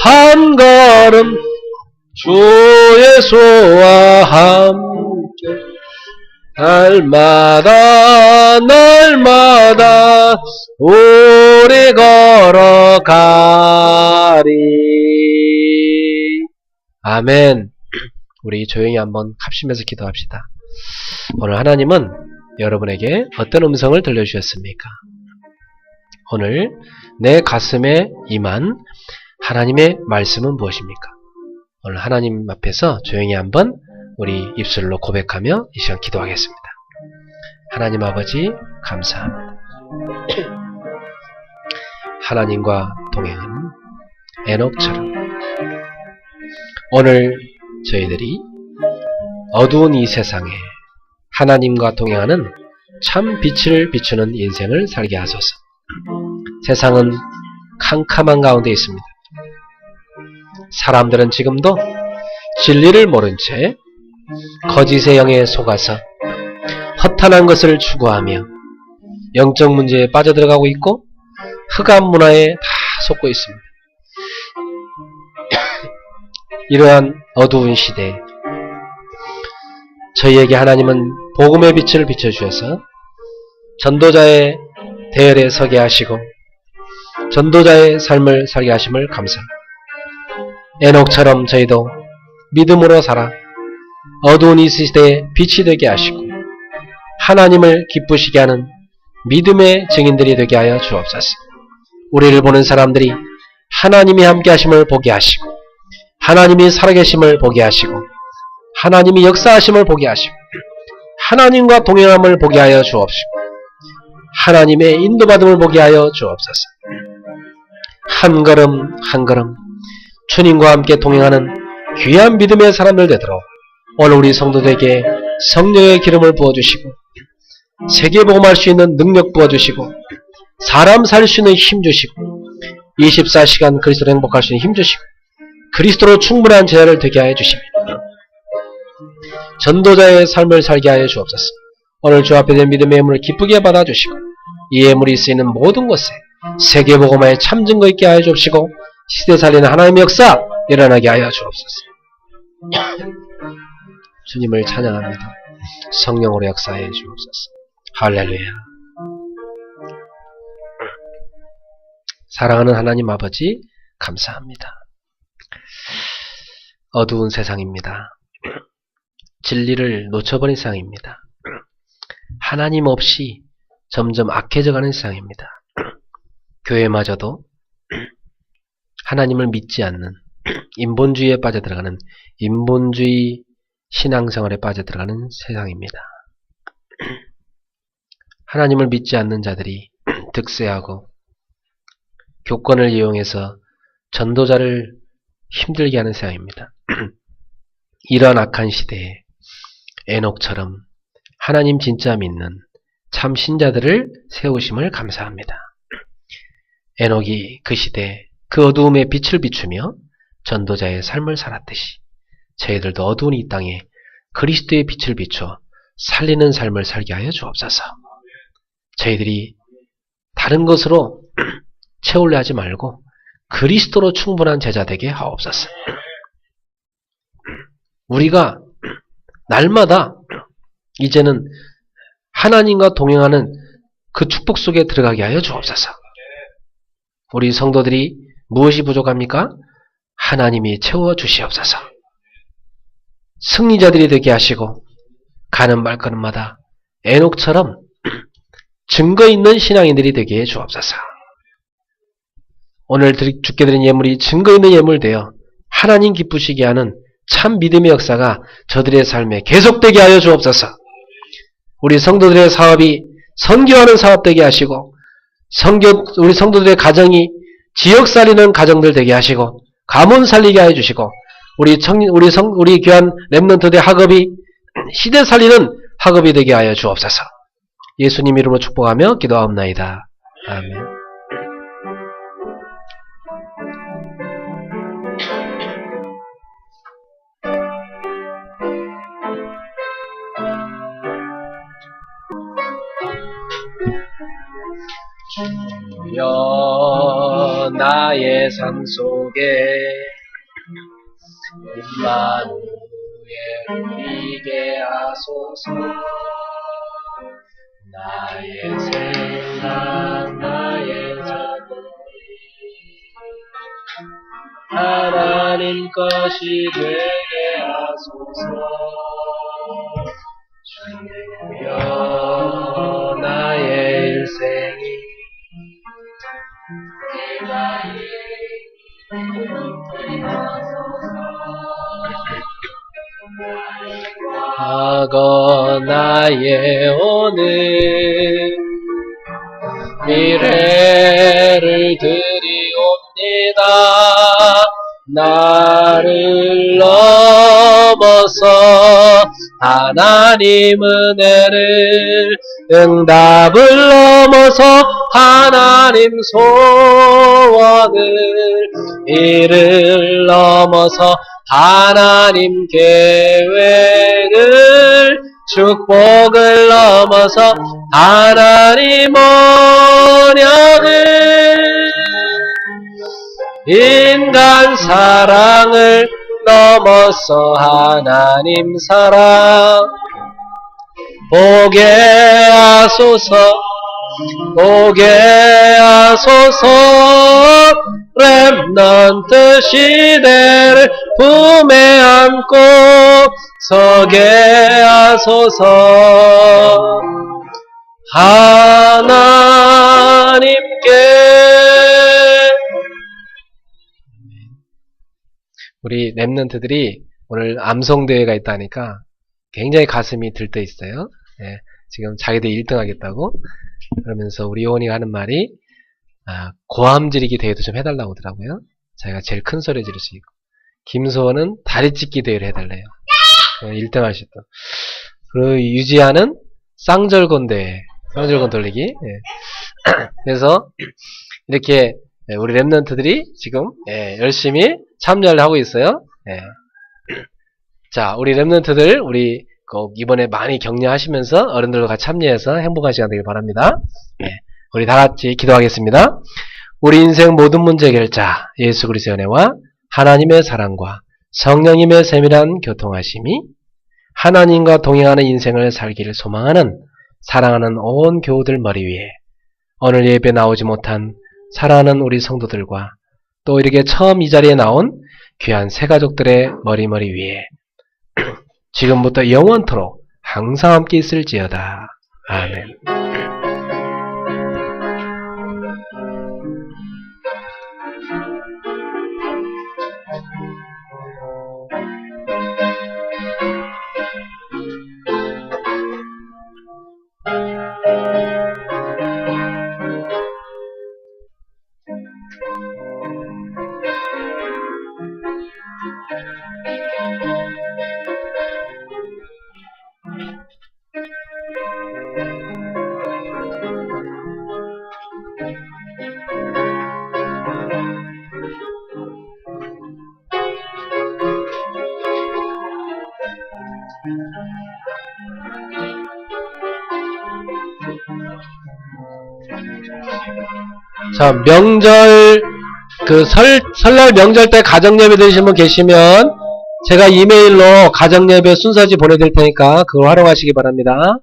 한 걸음 주 예수와 함께 날마다 우리 걸어가리. 아멘. 우리 조용히 한번 합심해서 기도합시다. 오늘 하나님은 여러분에게 어떤 음성을 들려주셨습니까? 오늘 내 가슴에 임한 하나님의 말씀은 무엇입니까? 오늘 하나님 앞에서 조용히 한번 우리 입술로 고백하며 이 시간 기도하겠습니다. 하나님 아버지 감사합니다. 하나님과 동행하는 에녹처럼 오늘 저희들이 어두운 이 세상에 하나님과 동행하는 참 빛을 비추는 인생을 살게 하소서. 세상은 캄캄한 가운데 있습니다. 사람들은 지금도 진리를 모른 채 거짓의 영에 속아서 허탄한 것을 추구하며 영적 문제에 빠져들어가고 있고 흑암 문화에 다 속고 있습니다. 이러한 어두운 시대에 저희에게 하나님은 복음의 빛을 비춰주셔서 전도자의 대열에 서게 하시고 전도자의 삶을 살게 하심을 감사합니다. 에녹처럼 저희도 믿음으로 살아 어두운 이 시대에 빛이 되게 하시고 하나님을 기쁘시게 하는 믿음의 증인들이 되게 하여 주옵소서. 우리를 보는 사람들이 하나님이 함께 하심을 보게 하시고 하나님이 살아계심을 보게 하시고 하나님이 역사하심을 보게 하시고 하나님과 동행함을 보게 하여 주옵시고 하나님의 인도받음을 보게 하여 주옵소서. 한 걸음 한 걸음 주님과 함께 동행하는 귀한 믿음의 사람들 되도록 오늘 우리 성도들에게 성령의 기름을 부어주시고 세계복음할 수 있는 능력 부어주시고 사람 살 수 있는 힘 주시고 24시간 그리스도로 행복할 수 있는 힘 주시고 그리스도로 충분한 제자를 되게 하여 주십니다. 전도자의 삶을 살게 하여 주옵소서. 오늘 주 앞에 된 믿음의 예물을 기쁘게 받아주시고 이 예물이 쓰이는 모든 곳에 세계복음화에 참 증거 있게 하여 주옵시고 시대 살리는 하나님의 역사 일어나게 하여 주옵소서. 주님을 찬양합니다. 성령으로 역사해 주옵소서. 할렐루야. 사랑하는 하나님 아버지 감사합니다. 어두운 세상입니다. 진리를 놓쳐버린 세상입니다. 하나님 없이 점점 악해져가는 세상입니다. 교회마저도 하나님을 믿지 않는 인본주의에 빠져들어가는 인본주의 신앙생활에 빠져들어가는 세상입니다. 하나님을 믿지 않는 자들이 득세하고 교권을 이용해서 전도자를 힘들게 하는 세상입니다. 이러한 악한 시대에 에녹처럼 하나님 진짜 믿는 참 신자들을 세우심을 감사합니다. 에녹이 그 시대에 그 어두움에 빛을 비추며 전도자의 삶을 살았듯이 저희들도 어두운 이 땅에 그리스도의 빛을 비춰 살리는 삶을 살게 하여 주옵소서. 저희들이 다른 것으로 채우려 하지 말고 그리스도로 충분한 제자 되게 하옵소서. 우리가 날마다 이제는 하나님과 동행하는 그 축복 속에 들어가게 하여 주옵소서. 우리 성도들이 무엇이 부족합니까? 하나님이 채워주시옵소서. 승리자들이 되게 하시고 가는 발걸음마다 에녹처럼 증거 있는 신앙인들이 되게 해 주옵소서. 오늘 주께 드린 예물이 증거 있는 예물 되어 하나님 기쁘시게 하는 참 믿음의 역사가 저들의 삶에 계속되게 하여 주옵소서. 우리 성도들의 사업이 선교하는 사업 되게 하시고 우리 성도들의 가정이 지역 살리는 가정들 되게 하시고 가문 살리게 하여 주시고 우리 귀한 렘넌트들의 학업이 시대 살리는 학업이 되게 하여 주옵소서. 예수님 이름으로 축복하며 기도하옵나이다. 아멘. 주여 나의 삶 속에 임마누엘 이게 하소서. 나의 생각 나의 자들이 하나님 것이 되게 하소서. 주여 나의 일생이 과거 나의 오늘 미래를 드리옵니다. 나를 넘어서 하나님 은혜를 응답을 넘어서 하나님 소원을 이를 넘어서 하나님 계획을 축복을 넘어서 하나님 언약을 인간 사랑을 넘어서 하나님 사랑 보게 하소서 보게 하소서 렘넌트 시대를 품에 안고 서게 하소서 하나님께. 우리 렘넌트들이 오늘 암송대회가 있다니까 굉장히 가슴이 들떠 있어요. 예, 지금 자기들 1등 하겠다고 그러면서 우리 요원이가 하는 말이 고함 지르기 대회도 좀 해달라고 하더라고요. 자기가 제일 큰 소리 지를 수 있고 김소원은 다리 찢기 대회를 해달래요. 1등 할 수 있다. 그리고 유지하는 쌍절곤 대회, 쌍절곤 돌리기. 예. 그래서 이렇게 우리 렘넌트들이 지금 열심히 참여를 하고 있어요. 예. 자, 우리 렘넌트들 우리 꼭 이번에 많이 격려하시면서 어른들과 같이 참여해서 행복한 시간 되길 바랍니다. 예. 우리 다 같이 기도하겠습니다. 우리 인생 모든 문제 해결자 예수 그리스도의 은혜와 하나님의 사랑과 성령님의 세밀한 교통하심이 하나님과 동행하는 인생을 살기를 소망하는 사랑하는 온 교우들 머리 위에 오늘 예배 나오지 못한 사랑하는 우리 성도들과 또 이렇게 처음 이 자리에 나온 귀한 새 가족들의 머리 위에 지금부터 영원토록 항상 함께 있을지어다. 아멘. 자, 명절, 설날 명절 때 가정예배 드리신 분 계시면 제가 이메일로 가정예배 순서지 보내드릴 테니까 그걸 활용하시기 바랍니다.